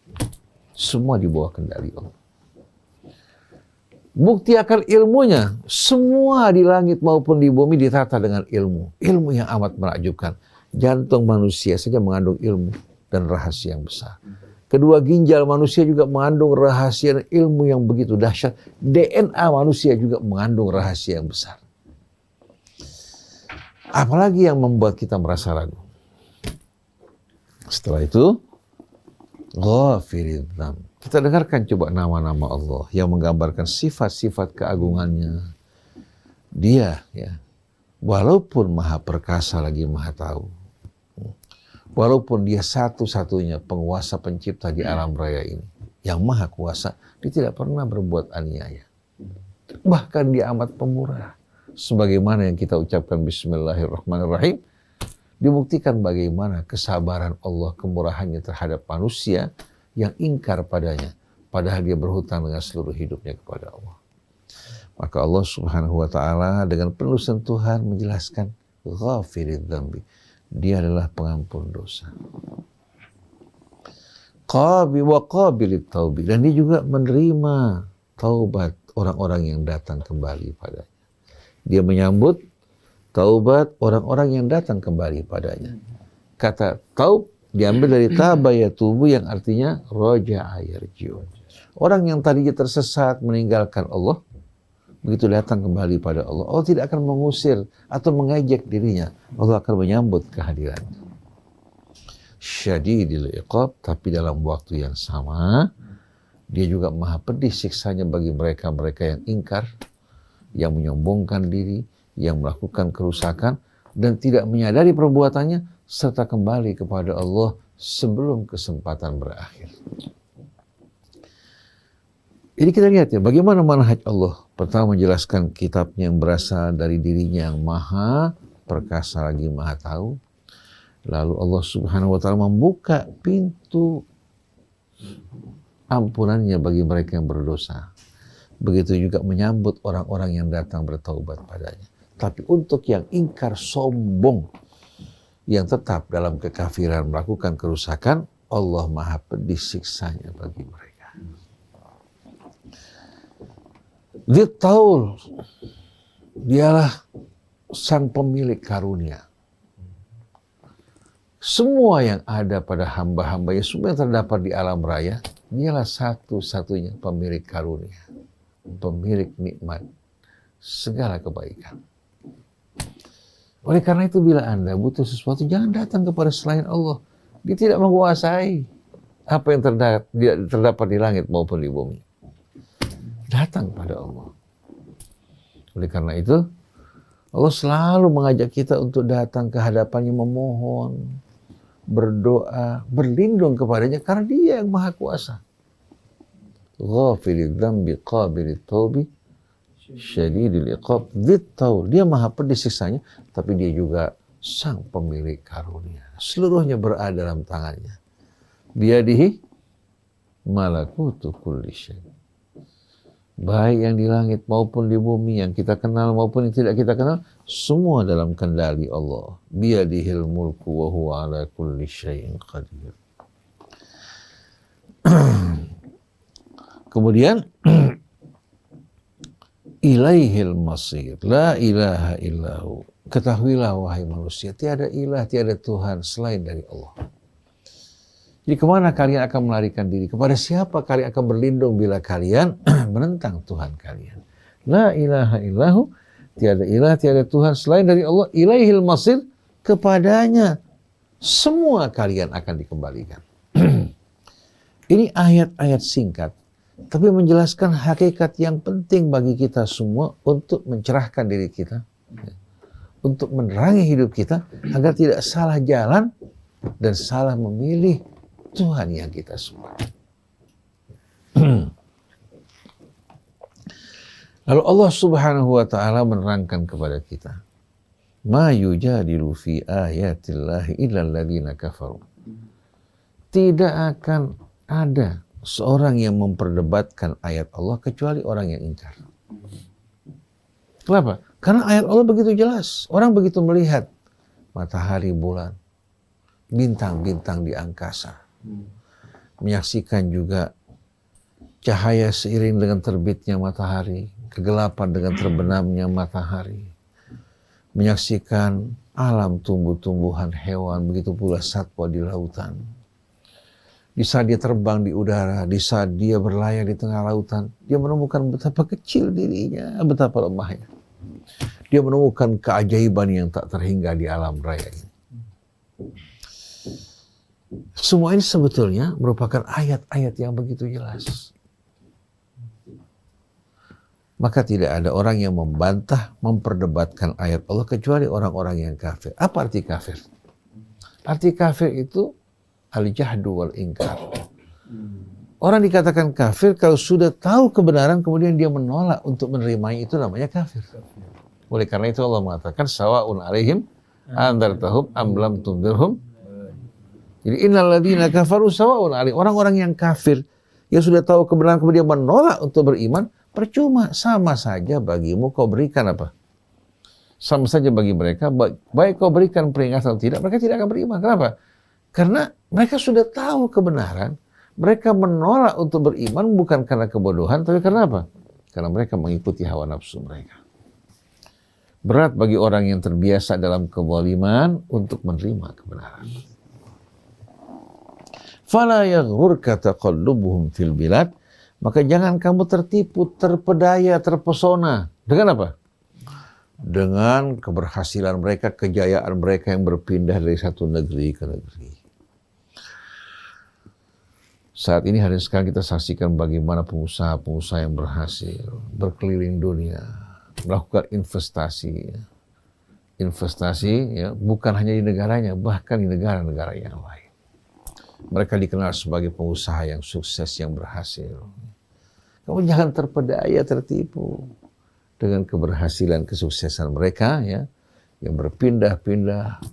Semua di bawah kendali Allah. Bukti akan ilmunya, semua di langit maupun di bumi ditata dengan ilmu. Ilmu yang amat menakjubkan. Jantung manusia saja mengandung ilmu dan rahasia yang besar. Kedua ginjal manusia juga mengandung rahasia dan ilmu yang begitu dahsyat. DNA manusia juga mengandung rahasia yang besar. Apalagi yang membuat kita merasa ragu? Setelah itu, Ghafirid Dzamb. Kita dengarkan coba nama-nama Allah yang menggambarkan sifat-sifat keagungannya. Dia, ya, walaupun maha perkasa lagi maha tahu, walaupun dia satu-satunya penguasa pencipta di alam raya ini, yang maha kuasa, dia tidak pernah berbuat aniaya. Bahkan dia amat pemurah. Sebagaimana yang kita ucapkan Bismillahirrahmanirrahim, dibuktikan bagaimana kesabaran Allah, kemurahannya terhadap manusia yang ingkar padanya. padahal dia berhutang dengan seluruh hidupnya kepada Allah. Maka Allah Subhanahu wa taala dengan penuh sentuhan menjelaskan ghafiridz dzambi. Dia adalah pengampun dosa. Qabilit taubi, dan dia juga menerima taubat orang-orang yang datang kembali padanya. Dia menyambut taubat orang-orang yang datang kembali padanya. Kata taub diambil dari taba yatubu yang artinya raja'a yarji'un. Orang yang tadinya tersesat meninggalkan Allah, begitu datang kembali pada Allah, Allah tidak akan mengusir atau mengejek dirinya. Allah akan menyambut kehadirannya. Syadidil iqab, tapi dalam waktu yang sama dia juga maha pedih siksanya bagi mereka-mereka yang ingkar, yang menyombongkan diri, yang melakukan kerusakan dan tidak menyadari perbuatannya serta kembali kepada Allah sebelum kesempatan berakhir. Jadi kita lihat ya bagaimana manhaj Allah. Pertama menjelaskan kitabnya yang berasal dari dirinya yang maha perkasa lagi maha tahu. Lalu Allah Subhanahu wa taala membuka pintu ampunannya bagi mereka yang berdosa. Begitu juga menyambut orang-orang yang datang bertaubat padanya. Tapi untuk yang ingkar sombong, yang tetap dalam kekafiran melakukan kerusakan, Allah maha pedih siksanya bagi mereka. Dzit-taul, dialah sang pemilik karunia. Semua yang ada pada hamba-hambanya, semua yang terdapat di alam raya, dialah satu-satunya pemilik karunia, pemilik nikmat, segala kebaikan. Oleh karena itu bila Anda butuh sesuatu, jangan datang kepada selain Allah. Dia tidak menguasai apa yang terdapat di langit maupun di bumi. Datang pada Allah. Oleh karena itu, Allah selalu mengajak kita untuk datang ke hadapannya memohon, berdoa, berlindung kepadanya karena dia yang maha kuasa. Ghafiridzz dzambi qabilit taubi syadidil iqab dzit-taul. Dia maha pedih siksanya, tapi dia juga sang pemilik karunia. Seluruhnya berada dalam tangannya. Biyadihi malakutu kulli syai'. Baik yang di langit maupun di bumi, yang kita kenal maupun yang tidak kita kenal, semua dalam kendali Allah. Biyadihil mulku wa huwa ala kulli syai'in qadir. Kemudian ilaihil masir, la ilaha illahu. Ketahuilah wahai manusia, tiada ilah, tiada Tuhan selain dari Allah. Jadi kemana kalian akan melarikan diri? Kepada siapa kalian akan berlindung bila kalian menentang Tuhan kalian? La ilaha illahu, tiada ilah, tiada Tuhan selain dari Allah. Ilaihil masir, kepadanya semua kalian akan dikembalikan. Ini ayat-ayat singkat, tapi menjelaskan hakikat yang penting bagi kita semua untuk mencerahkan diri kita, untuk menerangi hidup kita, agar tidak salah jalan dan salah memilih Tuhan yang kita sembah. Lalu Allah Subhanahu wa taala menerangkan kepada kita, "Ma yujadilu fi ayatillahi illal ladzina kafaru." Tidak akan ada seorang yang memperdebatkan ayat Allah kecuali orang yang ingkar. Kenapa? Karena ayat Allah begitu jelas. Orang begitu melihat matahari, bulan, bintang-bintang di angkasa. Menyaksikan juga cahaya seiring dengan terbitnya matahari, kegelapan dengan terbenamnya matahari. Menyaksikan alam tumbuh-tumbuhan, hewan, begitu pula satwa di lautan. Di saat dia terbang di udara, di saat dia berlayar di tengah lautan, dia menemukan betapa kecil dirinya, betapa lemahnya. Dia menemukan keajaiban yang tak terhingga di alam raya ini. Semua ini sebetulnya merupakan ayat-ayat yang begitu jelas. Maka tidak ada orang yang membantah, memperdebatkan ayat Allah kecuali orang-orang yang kafir. Apa arti kafir? Arti kafir itu al-jahdu wal ingkar. Orang dikatakan kafir kalau sudah tahu kebenaran kemudian dia menolak untuk menerimanya, itu namanya kafir. Oleh karena itu Allah mengatakan sawa'un alaihim andartahum am lam tundirhum. Jadi innal ladzina kafaru sawa'un alaihim. Orang-orang yang kafir yang sudah tahu kebenaran kemudian menolak untuk beriman, percuma. Sama saja bagimu kau berikan apa? Sama saja bagi mereka, baik kau berikan peringatan atau tidak, mereka tidak akan beriman. Kenapa? Karena mereka sudah tahu kebenaran, mereka menolak untuk beriman bukan karena kebodohan, tapi karena apa? Karena mereka mengikuti hawa nafsu mereka. Berat bagi orang yang terbiasa dalam kezaliman untuk menerima kebenaran. Fala yaghurka taqallubuhum fil bilad, maka jangan kamu tertipu, terpedaya, terpesona. Dengan apa? Dengan keberhasilan mereka, kejayaan mereka yang berpindah dari satu negeri ke negeri. Saat ini hari sekarang kita saksikan bagaimana pengusaha-pengusaha yang berhasil berkeliling dunia, melakukan investasi. Investasi ya, bukan hanya di negaranya, bahkan di negara-negara yang lain. Mereka dikenal sebagai pengusaha yang sukses, yang berhasil. Kamu jangan terpedaya, tertipu dengan keberhasilan, kesuksesan mereka ya, yang berpindah-pindah,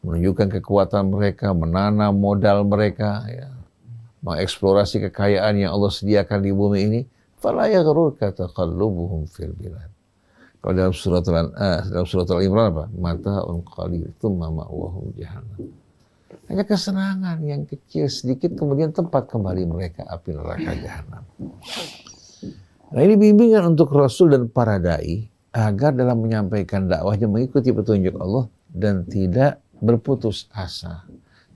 menunjukkan kekuatan mereka, menanam modal mereka ya, mengeksplorasi kekayaan yang Allah sediakan di bumi ini. Fala yaghurka taqallubuhum fil bilad. Kalau dalam surat Al-Imran apa? Mata'un qalil tsumma ma'wahum jahannam. Hanya kesenangan yang kecil sedikit, kemudian tempat kembali mereka api neraka jahanam. Nah, ini bimbingan untuk Rasul dan para dai agar dalam menyampaikan dakwahnya mengikuti petunjuk Allah dan tidak berputus asa,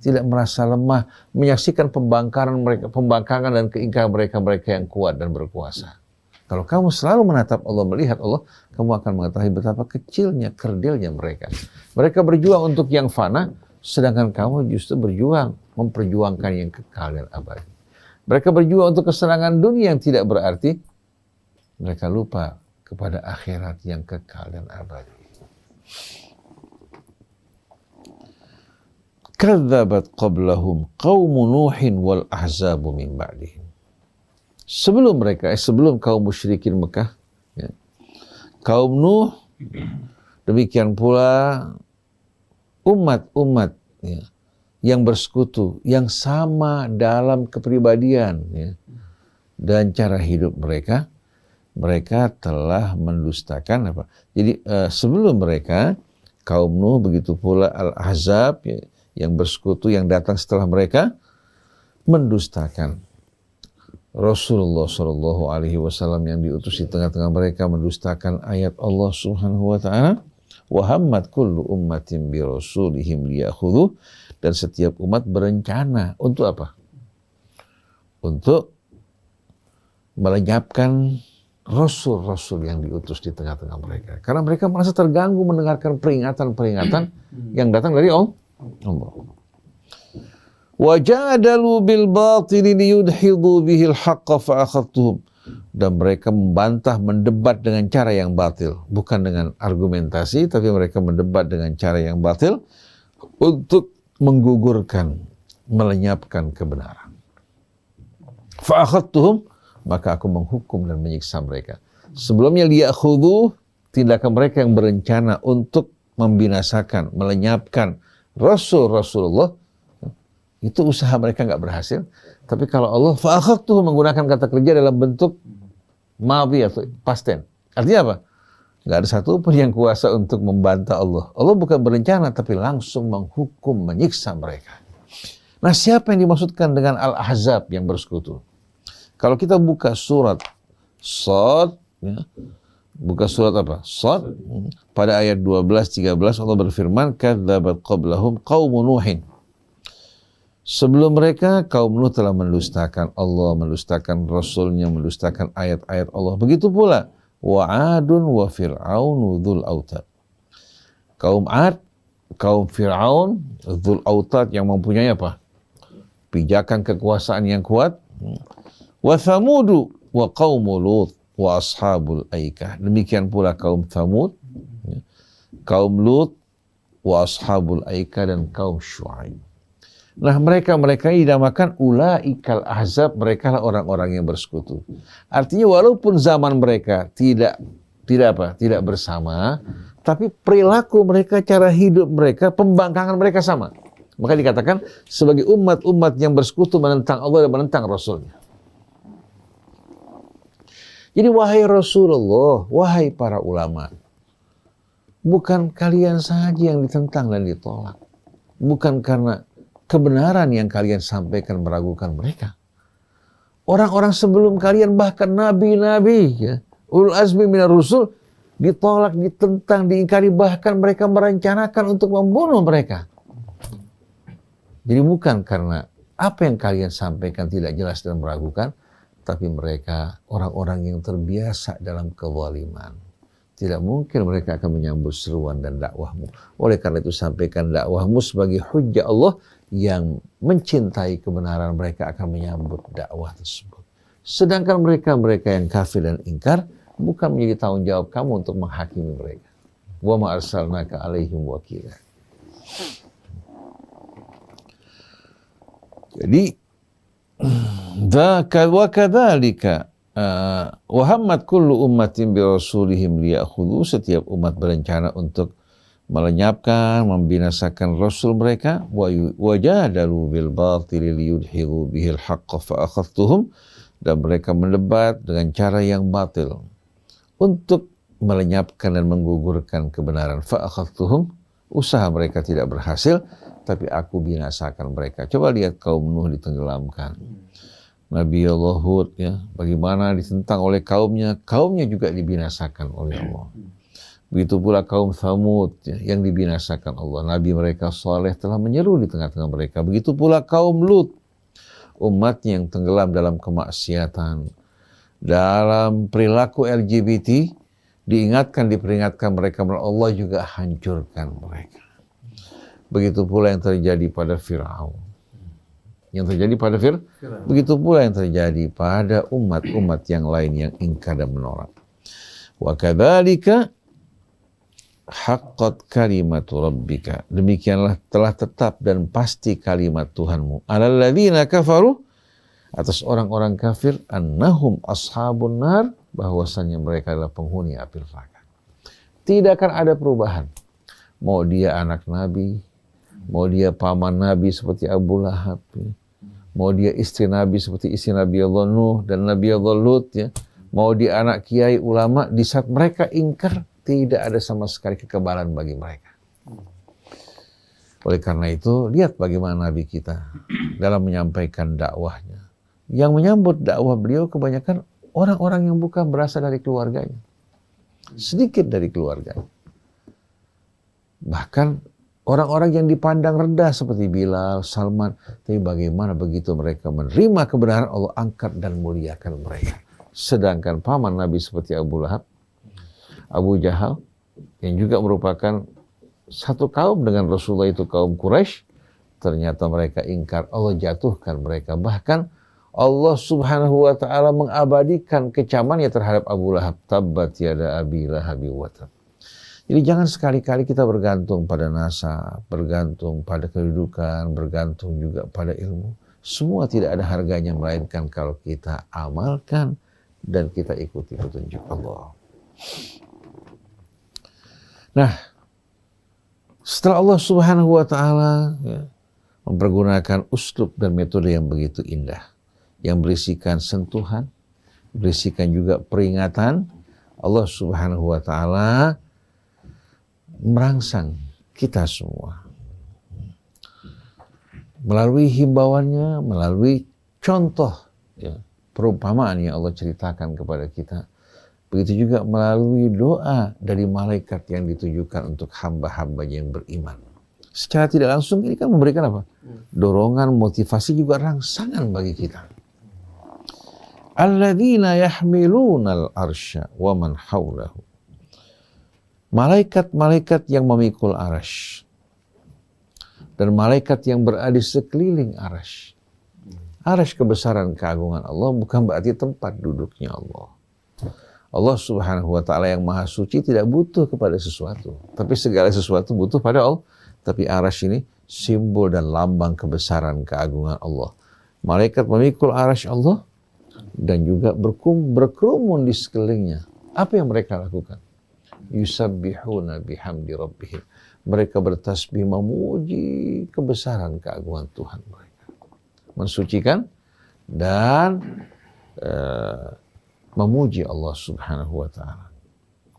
tidak merasa lemah, menyaksikan pembangkangan dan keingkaran mereka yang kuat dan berkuasa. Kalau kamu selalu menatap Allah, melihat Allah, kamu akan mengetahui betapa kecilnya, kerdilnya mereka. Mereka berjuang untuk yang fana, sedangkan kamu justru berjuang, memperjuangkan yang kekal dan abadi. Mereka berjuang untuk kesenangan dunia yang tidak berarti, mereka lupa kepada akhirat yang kekal dan abadi. Kadzabat qablahum qaumu Nuhin wal ahzabu min ba'dihim. Sebelum mereka, sebelum kaum musyrikin Mekah, ya, kaum Nuh, demikian pula umat-umat ya, yang bersekutu, yang sama dalam kepribadian ya, dan cara hidup mereka, mereka telah mendustakan apa? Jadi sebelum mereka, kaum Nuh, begitu pula Al-Ahzab ya, yang bersekutu, yang datang setelah mereka, mendustakan Rasulullah Shallallahu Alaihi Wasallam yang diutus di tengah-tengah mereka, mendustakan ayat Allah Subhanahu Wa Taala. Wahammat kullu ummatin bi rasulihim liyakhudhu, dan setiap umat berencana untuk apa? Untuk melenyapkan Rasul-Rasul yang diutus di tengah-tengah mereka. Karena mereka merasa terganggu mendengarkan peringatan-peringatan yang datang dari Allah. Wajadalu bil batili liyudhidu bihil haqqa fa'akhadtuhum, dan mereka membantah, mendebat dengan cara yang batil, bukan dengan argumentasi, tapi mereka mendebat dengan cara yang batil untuk menggugurkan, melenyapkan kebenaran. Fa'akhadtuhum, maka aku menghukum dan menyiksa mereka. Sebelumnya liya'khudhu, tindakan mereka yang berencana untuk membinasakan, melenyapkan Rasulullah, itu usaha mereka nggak berhasil. Tapi kalau Allah fa'akhadtuhum, menggunakan kata kerja dalam bentuk madhi atau past tense. Artinya apa? Nggak ada satu pun yang kuasa untuk membantah Allah. Allah bukan berencana, tapi langsung menghukum, menyiksa mereka. Nah, siapa yang dimaksudkan dengan Al-Ahzab yang bersekutu? Kalau kita buka surat Shad, ya, buka surat apa? Shad, pada ayat 12-13 Allah berfirman, kadzabat qablahum qaumu Nuhin. Sebelum mereka, kaum Nuh telah mendustakan Allah, mendustakan Rasulnya, mendustakan ayat-ayat Allah. Begitu pula wa Adun wa Fir'aun dzul autad. Kaum Ad, kaum Fir'aun dzul autad, yang mempunyai apa? Pijakan kekuasaan yang kuat. Wa Thamudu wa qaumu Lut wa ashabul aikah. Demikian pula kaum Thamud, kaum Lut, wa ashabul aikah, dan kaum Syuaib. Nah, mereka ini dinamakan ulaikal ahzab, mereka lah orang-orang yang bersekutu. Artinya walaupun zaman mereka tidak bersama, tapi perilaku mereka, cara hidup mereka, pembangkangan mereka sama. Maka dikatakan sebagai umat-umat yang bersekutu menentang Allah dan menentang Rasulnya. Jadi wahai Rasulullah, wahai para ulama, bukan kalian saja yang ditentang dan ditolak. Bukan karena kebenaran yang kalian sampaikan meragukan mereka. Orang-orang sebelum kalian, bahkan nabi-nabi, ya, ulul azmi minar rusul, ditolak, ditentang, diingkari, bahkan mereka merencanakan untuk membunuh mereka. Jadi bukan karena apa yang kalian sampaikan tidak jelas dan meragukan, tapi mereka orang-orang yang terbiasa dalam kezaliman. Tidak mungkin mereka akan menyambut seruan dan dakwahmu. Oleh karena itu sampaikan dakwahmu sebagai hujjah Allah yang mencintai kebenaran, mereka akan menyambut dakwah tersebut. Sedangkan mereka yang kafir dan ingkar, bukan menjadi tanggung jawab kamu untuk menghakimi mereka. Wa ma arsalnaka alaihim wakila. Jadi wa kadzalika wa hammat kullu ummatin bi rasulihim liya'khudhu, setiap umat berencana untuk melenyapkan, membinasakan rasul mereka, wa jadalu bil batili liyudhiru bihil haqqa fa akhadhtuhum, dan mereka mendebat dengan cara yang batil untuk melenyapkan dan menggugurkan kebenaran. Fa akhadhtuhum, usaha mereka tidak berhasil, tapi aku binasakan mereka. Coba lihat kaum Nuh ditenggelamkan. Nabi Allah Hud, ya, bagaimana ditentang oleh kaumnya juga dibinasakan oleh Allah. Begitu pula kaum Thamud, ya, yang dibinasakan Allah. Nabi mereka Saleh telah menyeru di tengah-tengah mereka. Begitu pula kaum Lut, umatnya yang tenggelam dalam kemaksiatan, dalam perilaku LGBT, diperingatkan mereka, Allah juga hancurkan mereka. Begitu pula yang terjadi pada Fir'aun. Begitu pula yang terjadi pada umat-umat yang lain yang ingkar dan menolak. Wa kadzalika haqqat kalimatu rabbika, demikianlah telah tetap dan pasti kalimat Tuhanmu, alal ladzina kafaru, atas orang-orang kafir, annahum ashabun nar, bahwasannya mereka adalah penghuni api neraka. Tidak akan ada perubahan. Mau dia anak Nabi, mau dia paman Nabi seperti Abu Lahab, mau dia istri Nabi seperti istri Nabi Allah Nuh dan Nabi Allah Lut, ya, mau dia anak kiai ulama, di saat mereka ingkar, tidak ada sama sekali kekebalan bagi mereka. Oleh karena itu, lihat bagaimana Nabi kita dalam menyampaikan dakwahnya. Yang menyambut dakwah beliau kebanyakan orang-orang yang bukan berasal dari keluarganya. Sedikit dari keluarganya. Bahkan orang-orang yang dipandang rendah seperti Bilal, Salman, tapi bagaimana begitu mereka menerima kebenaran, Allah angkat dan muliakan mereka. Sedangkan paman Nabi seperti Abu Lahab, Abu Jahal, yang juga merupakan satu kaum dengan Rasulullah, itu kaum Quraisy, ternyata mereka ingkar, Allah jatuhkan mereka. Bahkan Allah Subhanahu wa ta'ala mengabadikan kecamannya terhadap Abu Lahab. Tabbat yada abi lahabi wa tab. Jadi jangan sekali-kali kita bergantung pada nasab, bergantung pada kedudukan, bergantung juga pada ilmu. Semua tidak ada harganya, melainkan kalau kita amalkan dan kita ikuti petunjuk Allah. Nah, setelah Allah Subhanahu wa ta'ala, ya, mempergunakan uslub dan metode yang begitu indah, yang berisikan sentuhan, berisikan juga peringatan, Allah Subhanahu wa ta'ala merangsang kita semua melalui himbauannya, melalui contoh, ya, perumpamaan yang Allah ceritakan kepada kita. Begitu juga melalui doa dari malaikat yang ditujukan untuk hamba-hambanya yang beriman. Secara tidak langsung ini kan memberikan apa? Dorongan, motivasi, juga rangsangan bagi kita. Alladzina yahmilunal arsya wa man haulahu. Malaikat-malaikat yang memikul arasy dan malaikat yang berada di sekeliling arasy. Arasy kebesaran keagungan Allah, bukan berarti tempat duduknya Allah. Allah Subhanahu wa ta'ala yang maha suci tidak butuh kepada sesuatu, tapi segala sesuatu butuh pada Allah. Tapi arasy ini simbol dan lambang kebesaran keagungan Allah. Malaikat memikul arasy Allah dan juga berkerumun di sekelilingnya. Apa yang mereka lakukan? Yusabbihuna bihamdi rabbihim. Mereka bertasbih memuji kebesaran keagungan Tuhan mereka. Mensucikan dan memuji Allah Subhanahu wa taala.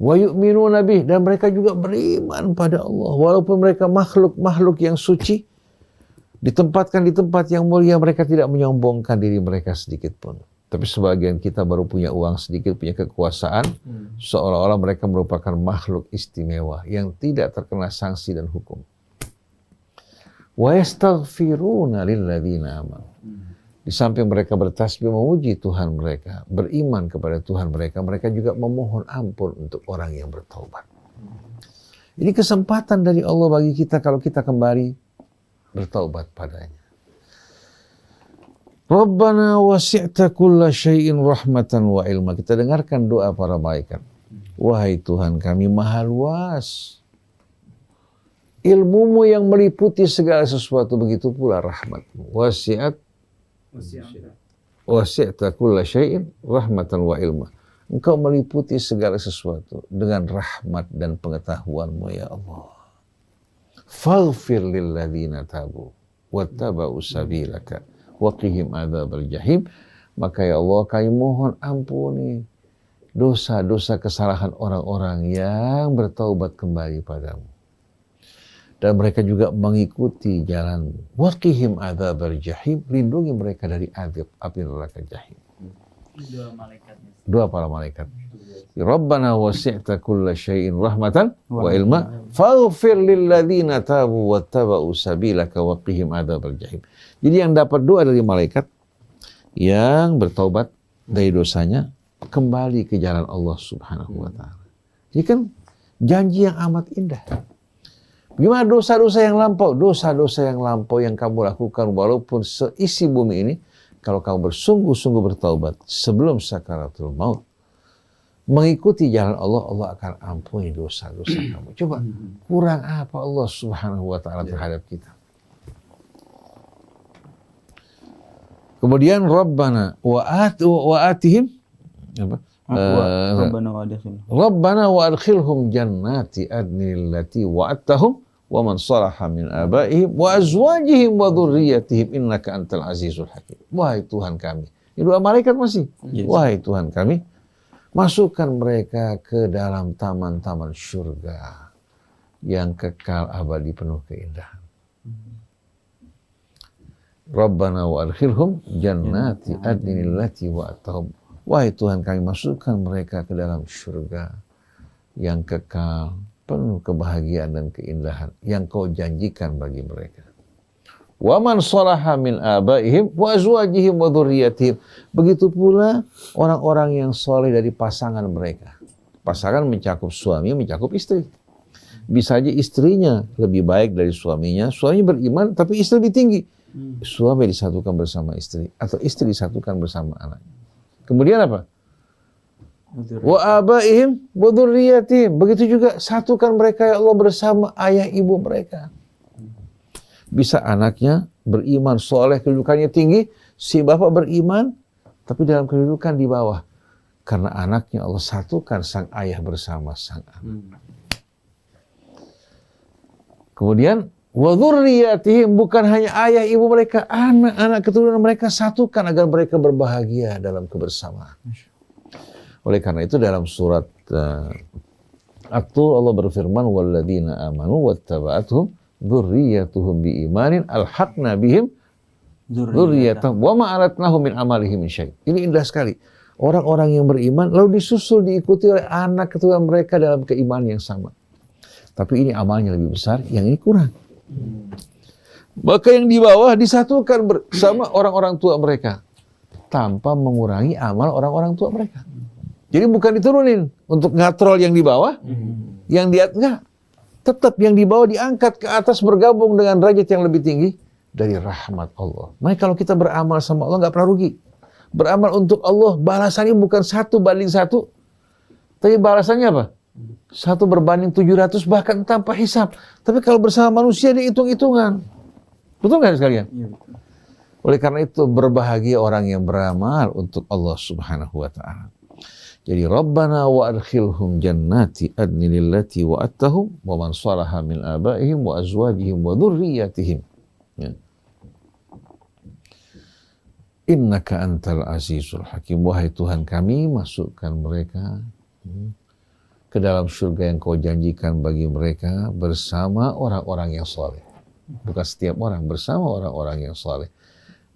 Wa yu'minuna bih, dan mereka juga beriman pada Allah walaupun mereka makhluk yang suci, ditempatkan di tempat yang mulia, mereka tidak menyombongkan diri mereka sedikit pun. Tapi sebagian kita baru punya uang sedikit, punya kekuasaan, seolah-olah mereka merupakan makhluk istimewa yang tidak terkena sanksi dan hukum. Wa yastaghfiruna lilladzina amanu. Di samping mereka bertasbih memuji Tuhan mereka, beriman kepada Tuhan mereka, mereka juga memohon ampun untuk orang yang bertaubat. Ini kesempatan dari Allah bagi kita kalau kita kembali bertaubat padanya. Rabbana wasi'ta kulla syai'in rahmatan wa ilma. Kita dengarkan doa para malaikat. Wahai Tuhan kami maha luas, ilmumu yang meliputi segala sesuatu, begitu pula rahmatmu. Wasi'ta kulla syai'in rahmatan wa ilma. Engkau meliputi segala sesuatu dengan rahmat dan pengetahuanmu ya Allah. Faghfir lilladzina tabu wattaba'u sabilaka waqihim adzabal jahim. Maka ya Allah, kami mohon ampuni dosa-dosa kesalahan orang-orang yang bertaubat kembali padamu, dan mereka juga mengikuti jalanmu. Waqihim adzabal jahim, lindungi mereka dari azab api neraka jahim. Doa para malaikat. Rabbana wasi'ta kulla syai'in rahmatan wa ilma faghfir lilladzina tabu wattaba'u sabilaka waqihim adzabal jahim. Jadi yang dapat doa dari malaikat yang bertaubat dari dosanya, kembali ke jalan Allah Subhanahu wa taala. Ini kan janji yang amat indah. Gimana dosa-dosa yang lampau? Dosa-dosa yang lampau yang kamu lakukan walaupun seisi bumi ini, kalau kamu bersungguh-sungguh bertaubat sebelum sakaratul maut, mengikuti jalan Allah, Allah akan ampuni dosa-dosa kamu. Coba, kurang apa Allah Subhanahu wa taala terhadap kita? Kemudian Rabbana wa atihim apa? Rabbana wa adkhilhum jannati adnil lati wa'adtahum wa man salaha min abaihim wa azwajihim wa dhurriyyatihim innaka antal azizul hakim. Wahai Tuhan kami. Ini doa malaikat masih. Yes. Wahai Tuhan kami, masukkan mereka ke dalam taman-taman surga yang kekal abadi penuh keindahan. Rabbana wa adkhilhum jannati adnil lati wa'adtahum. Wahai Tuhan kami, masukkan mereka ke dalam surga yang kekal, penuh kebahagiaan dan keindahan yang kau janjikan bagi mereka. Wa man salaha min abaihim wa azwajihim wa dhurriyyatihim. Begitu pula orang-orang yang soleh dari pasangan mereka. Pasangan mencakup suami, mencakup istri. Bisa aja istrinya lebih baik dari suaminya, suaminya beriman tapi istri lebih tinggi. Suami disatukan bersama istri, atau istri disatukan bersama anaknya. Kemudian apa? Wa abaihim wa dzurriyyatihim. Begitu juga satukan mereka ya Allah bersama ayah ibu mereka. Bisa anaknya beriman, soleh, kedudukannya tinggi, si bapak beriman, tapi dalam kedudukan di bawah. Karena anaknya Allah satukan sang ayah bersama sang anak. Kemudian wa dzurriyyatihim, bukan hanya ayah ibu mereka, anak-anak keturunan mereka satukan agar mereka berbahagia dalam kebersamaan. Oleh karena itu dalam surat At-Tur Allah berfirman, walladzina amanu wattaba'athum dzurriyyatuhum biimanin alhaqna bihim dzurriyyatahum wa ma alatnahum min amalihim min syai'. Ini indah sekali. Orang-orang yang beriman lalu disusul diikuti oleh anak keturunan mereka dalam keimanan yang sama. Tapi ini amalnya lebih besar, yang ini kurang. Maka yang di bawah disatukan bersama orang-orang tua mereka tanpa mengurangi amal orang-orang tua mereka. Jadi bukan diturunin untuk ngatrol yang di bawah, yang di atas enggak. Tetap yang di bawah diangkat ke atas bergabung dengan derajat yang lebih tinggi dari rahmat Allah. Makanya kalau kita beramal sama Allah nggak pernah rugi. Beramal untuk Allah balasannya bukan 1 banding 1, tapi balasannya apa? 1 berbanding 700 bahkan tanpa hisab. Tapi kalau bersama manusia dia hitung-hitungan. Betul nggak sekalian? Ya, betul. Oleh karena itu berbahagia orang yang beramal untuk Allah Subhanahu wa taala. Jadi Rabbana wa adkhilhum jannati adnil lati wa'adtahum wa man salaha min abaihim wa azwajihim wa dhurriyyatihim. Ya. Innaka antal azizul hakim. Wahai Tuhan kami, masukkan mereka ke dalam surga yang kau janjikan bagi mereka bersama orang-orang yang soleh. Bukan setiap orang, bersama orang-orang yang soleh.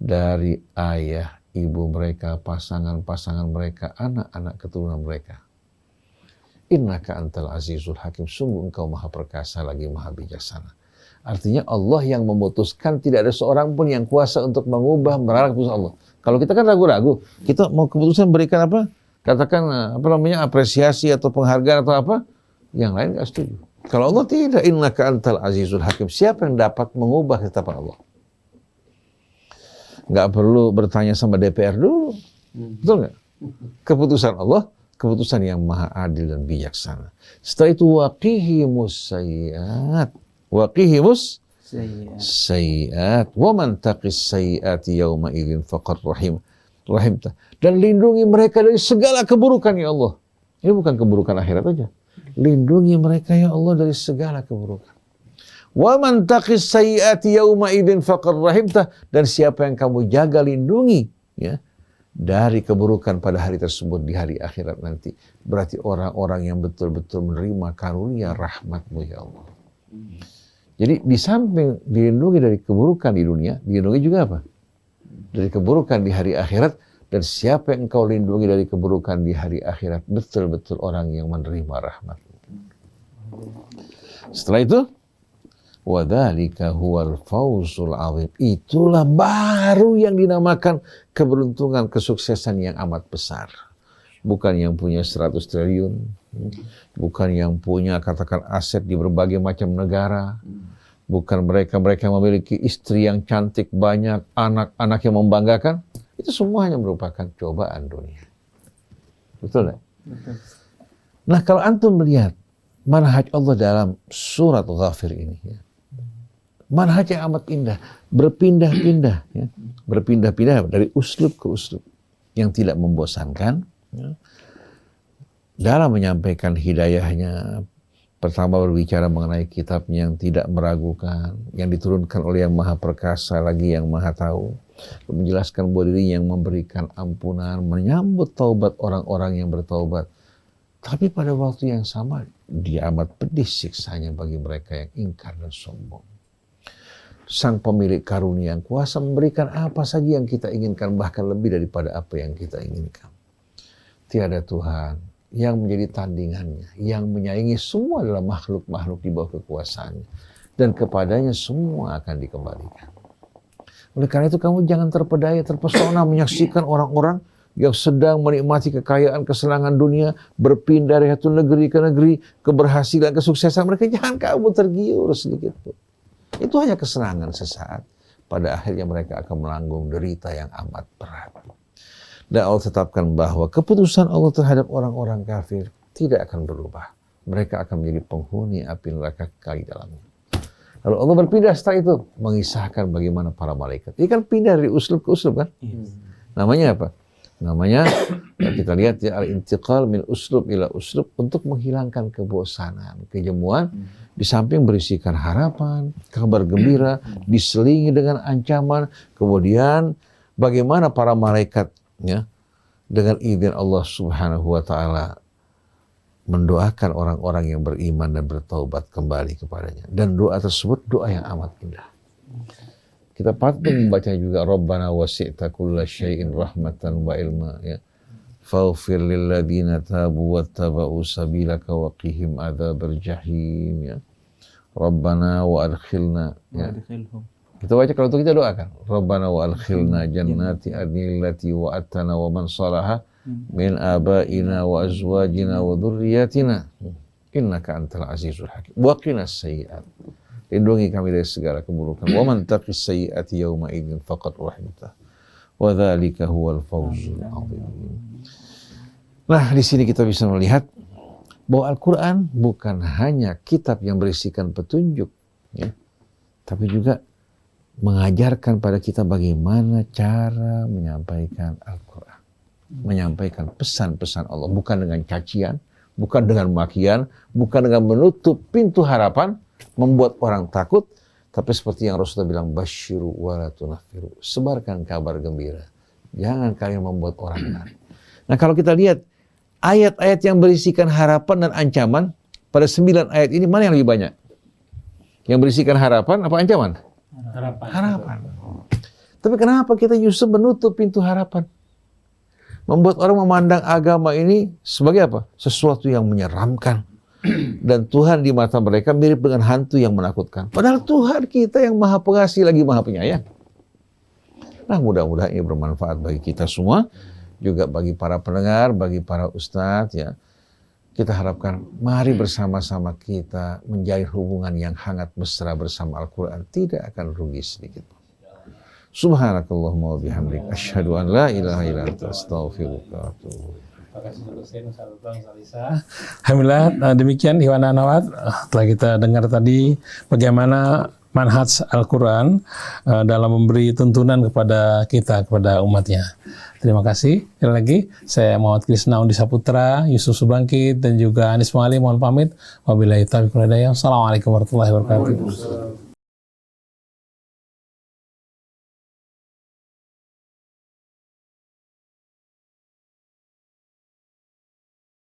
Dari ayah, ibu mereka, pasangan-pasangan mereka, anak-anak keturunan mereka. Innaka antal azizul hakim. Sungguh engkau maha perkasa lagi maha bijaksana. Artinya Allah yang memutuskan, tidak ada seorang pun yang kuasa untuk mengubah melarang keputusan Allah. Kalau kita kan ragu-ragu, kita mau keputusan berikan apa? Katakan apresiasi atau penghargaan atau apa? Yang lain nggak setuju. Kalau Allah tidak, innaka antal azizul hakim. Siapa yang dapat mengubah ketetapan Allah? Nggak perlu bertanya sama DPR dulu. Betul nggak? Keputusan Allah, keputusan yang maha adil dan bijaksana. Setelah itu waqihimus sayyi'at. Waqihimus sayyi'at. Wa man taqis sayyi'ati yawma idzin faqad rahimtah. Dan lindungi mereka dari segala keburukan ya Allah. Ini bukan keburukan akhirat aja. Lindungi mereka ya Allah dari segala keburukan. Wa man taqis sayyi'ati yawma idzin faqad rahimtah. Dan siapa yang kamu jaga lindungi ya dari keburukan pada hari tersebut di hari akhirat nanti, berarti orang-orang yang betul-betul menerima karunia rahmat-Mu ya Allah. Jadi di samping dilindungi dari keburukan di dunia, dilindungi juga apa? Dari keburukan di hari akhirat. Dan siapa yang engkau lindungi dari keburukan di hari akhirat, betul-betul orang yang menerima rahmat. Setelah itu, wadzalika huwal fawzul azim. Itulah baru yang dinamakan keberuntungan, kesuksesan yang amat besar. Bukan yang punya 100 triliun, bukan yang punya katakan aset di berbagai macam negara, bukan mereka-mereka yang memiliki istri yang cantik banyak, anak-anak yang membanggakan. Itu semuanya merupakan cobaan dunia. Betul tak? Nah, kalau antum melihat manhaj Allah dalam surat Ghafir ini, ya, manhaj yang amat indah, berpindah-pindah, ya, berpindah-pindah dari uslub ke uslub yang tidak membosankan, ya, dalam menyampaikan hidayahnya. Pertama berbicara mengenai kitabnya yang tidak meragukan, yang diturunkan oleh yang maha perkasa lagi yang maha tahu. Menjelaskan bahwa dirinya yang memberikan ampunan, menyambut taubat orang-orang yang bertaubat. Tapi pada waktu yang sama, dia amat pedih siksanya bagi mereka yang ingkar dan sombong. Sang pemilik karunia yang kuasa memberikan apa saja yang kita inginkan, bahkan lebih daripada apa yang kita inginkan. Tiada Tuhan yang menjadi tandingannya, yang menyaingi semua adalah makhluk-makhluk di bawah kekuasaannya. Dan kepadanya semua akan dikembalikan. Oleh karena itu kamu jangan terpedaya, terpesona menyaksikan orang-orang yang sedang menikmati kekayaan, kesenangan dunia, berpindah dari satu negeri ke negeri, keberhasilan, kesuksesan mereka. Jangan kamu tergiur sedikit pun. Itu hanya kesenangan sesaat. Pada akhirnya mereka akan menanggung derita yang amat berat. Dan Allah tetapkan bahwa keputusan Allah terhadap orang-orang kafir tidak akan berubah. Mereka akan menjadi penghuni api neraka kekal di dalamnya. Lalu Allah berpindah setelah itu mengisahkan bagaimana para malaikat. Ini kan pindah dari uslub ke uslub kan? Namanya apa? Namanya kita lihat ya al-intiqal min uslub ila uslub untuk menghilangkan kebosanan, kejemuan. Di samping berisikan harapan, kabar gembira, diselingi dengan ancaman. Kemudian bagaimana para malaikat ya dengan izin Allah Subhanahu wa taala mendoakan orang-orang yang beriman dan bertaubat kembali kepadanya. Dan doa tersebut doa yang amat indah. Kita patut membacanya juga. Rabbana wasi'ta kulla syai'in rahmatan wa ilma. Ya. Faghfir lilladzina tabu wattaba'u sabilaka wa qihim adzabal jahim. Ya. Rabbana wa adkhilna. Ya. Kita baca kalau itu kita doakan. Rabbana wa adkhilna jannati adnillati wa attana wa man salaha min abaina wa azwajina wa dhurriyyatina innaka antal azizul hakim wa qina sayyi'at. Lindungi kami dari segala keburukan. Wa man taqis sayyi'ati yawma idzin faqad rahimtah wa dzalika huwal fawzul azim. Nah, di sini kita bisa melihat bahwa Al-Qur'an bukan hanya kitab yang berisikan petunjuk ya, tapi juga mengajarkan pada kita bagaimana cara menyampaikan Al-Qur'an. Menyampaikan pesan-pesan Allah, bukan dengan cacian, bukan dengan makian, bukan dengan menutup pintu harapan, membuat orang takut, tapi seperti yang Rasulullah bilang, basyiru wa la tunaffiru, sebarkan kabar gembira Jangan kalian membuat orang lari. Nah, kalau kita lihat ayat-ayat yang berisikan harapan dan ancaman, pada 9 ayat ini mana yang lebih banyak? Yang berisikan harapan apa ancaman? Harapan. Tapi kenapa kita justru menutup pintu harapan? Membuat orang memandang agama ini sebagai apa? Sesuatu yang menyeramkan. Dan Tuhan di mata mereka mirip dengan hantu yang menakutkan. Padahal Tuhan kita yang maha pengasih lagi maha penyayang. Nah, mudah-mudahan ini bermanfaat bagi kita semua, juga bagi para pendengar, bagi para ustadz ya. Kita harapkan mari bersama-sama kita menjalin hubungan yang hangat mesra bersama Al-Quran. Tidak akan rugi sedikit. Subhanakallahumma wa bihamdik asyhadu an la ilaha illa anta astaghfiruka wa atubu ilaik. Alhamdulillah, demikian Ikhwan Akhwat, telah kita dengar tadi bagaimana manhaj Al-Quran dalam memberi tuntunan kepada kita, kepada umatnya. Terima kasih. Sekali lagi, saya Muhammad Krisna Undi Saputra, Yusuf Subangkit, dan juga Anis Mualim. Mohon pamit. Wabillahi taufiq wal hidayah. Assalamualaikum warahmatullahi wabarakatuh.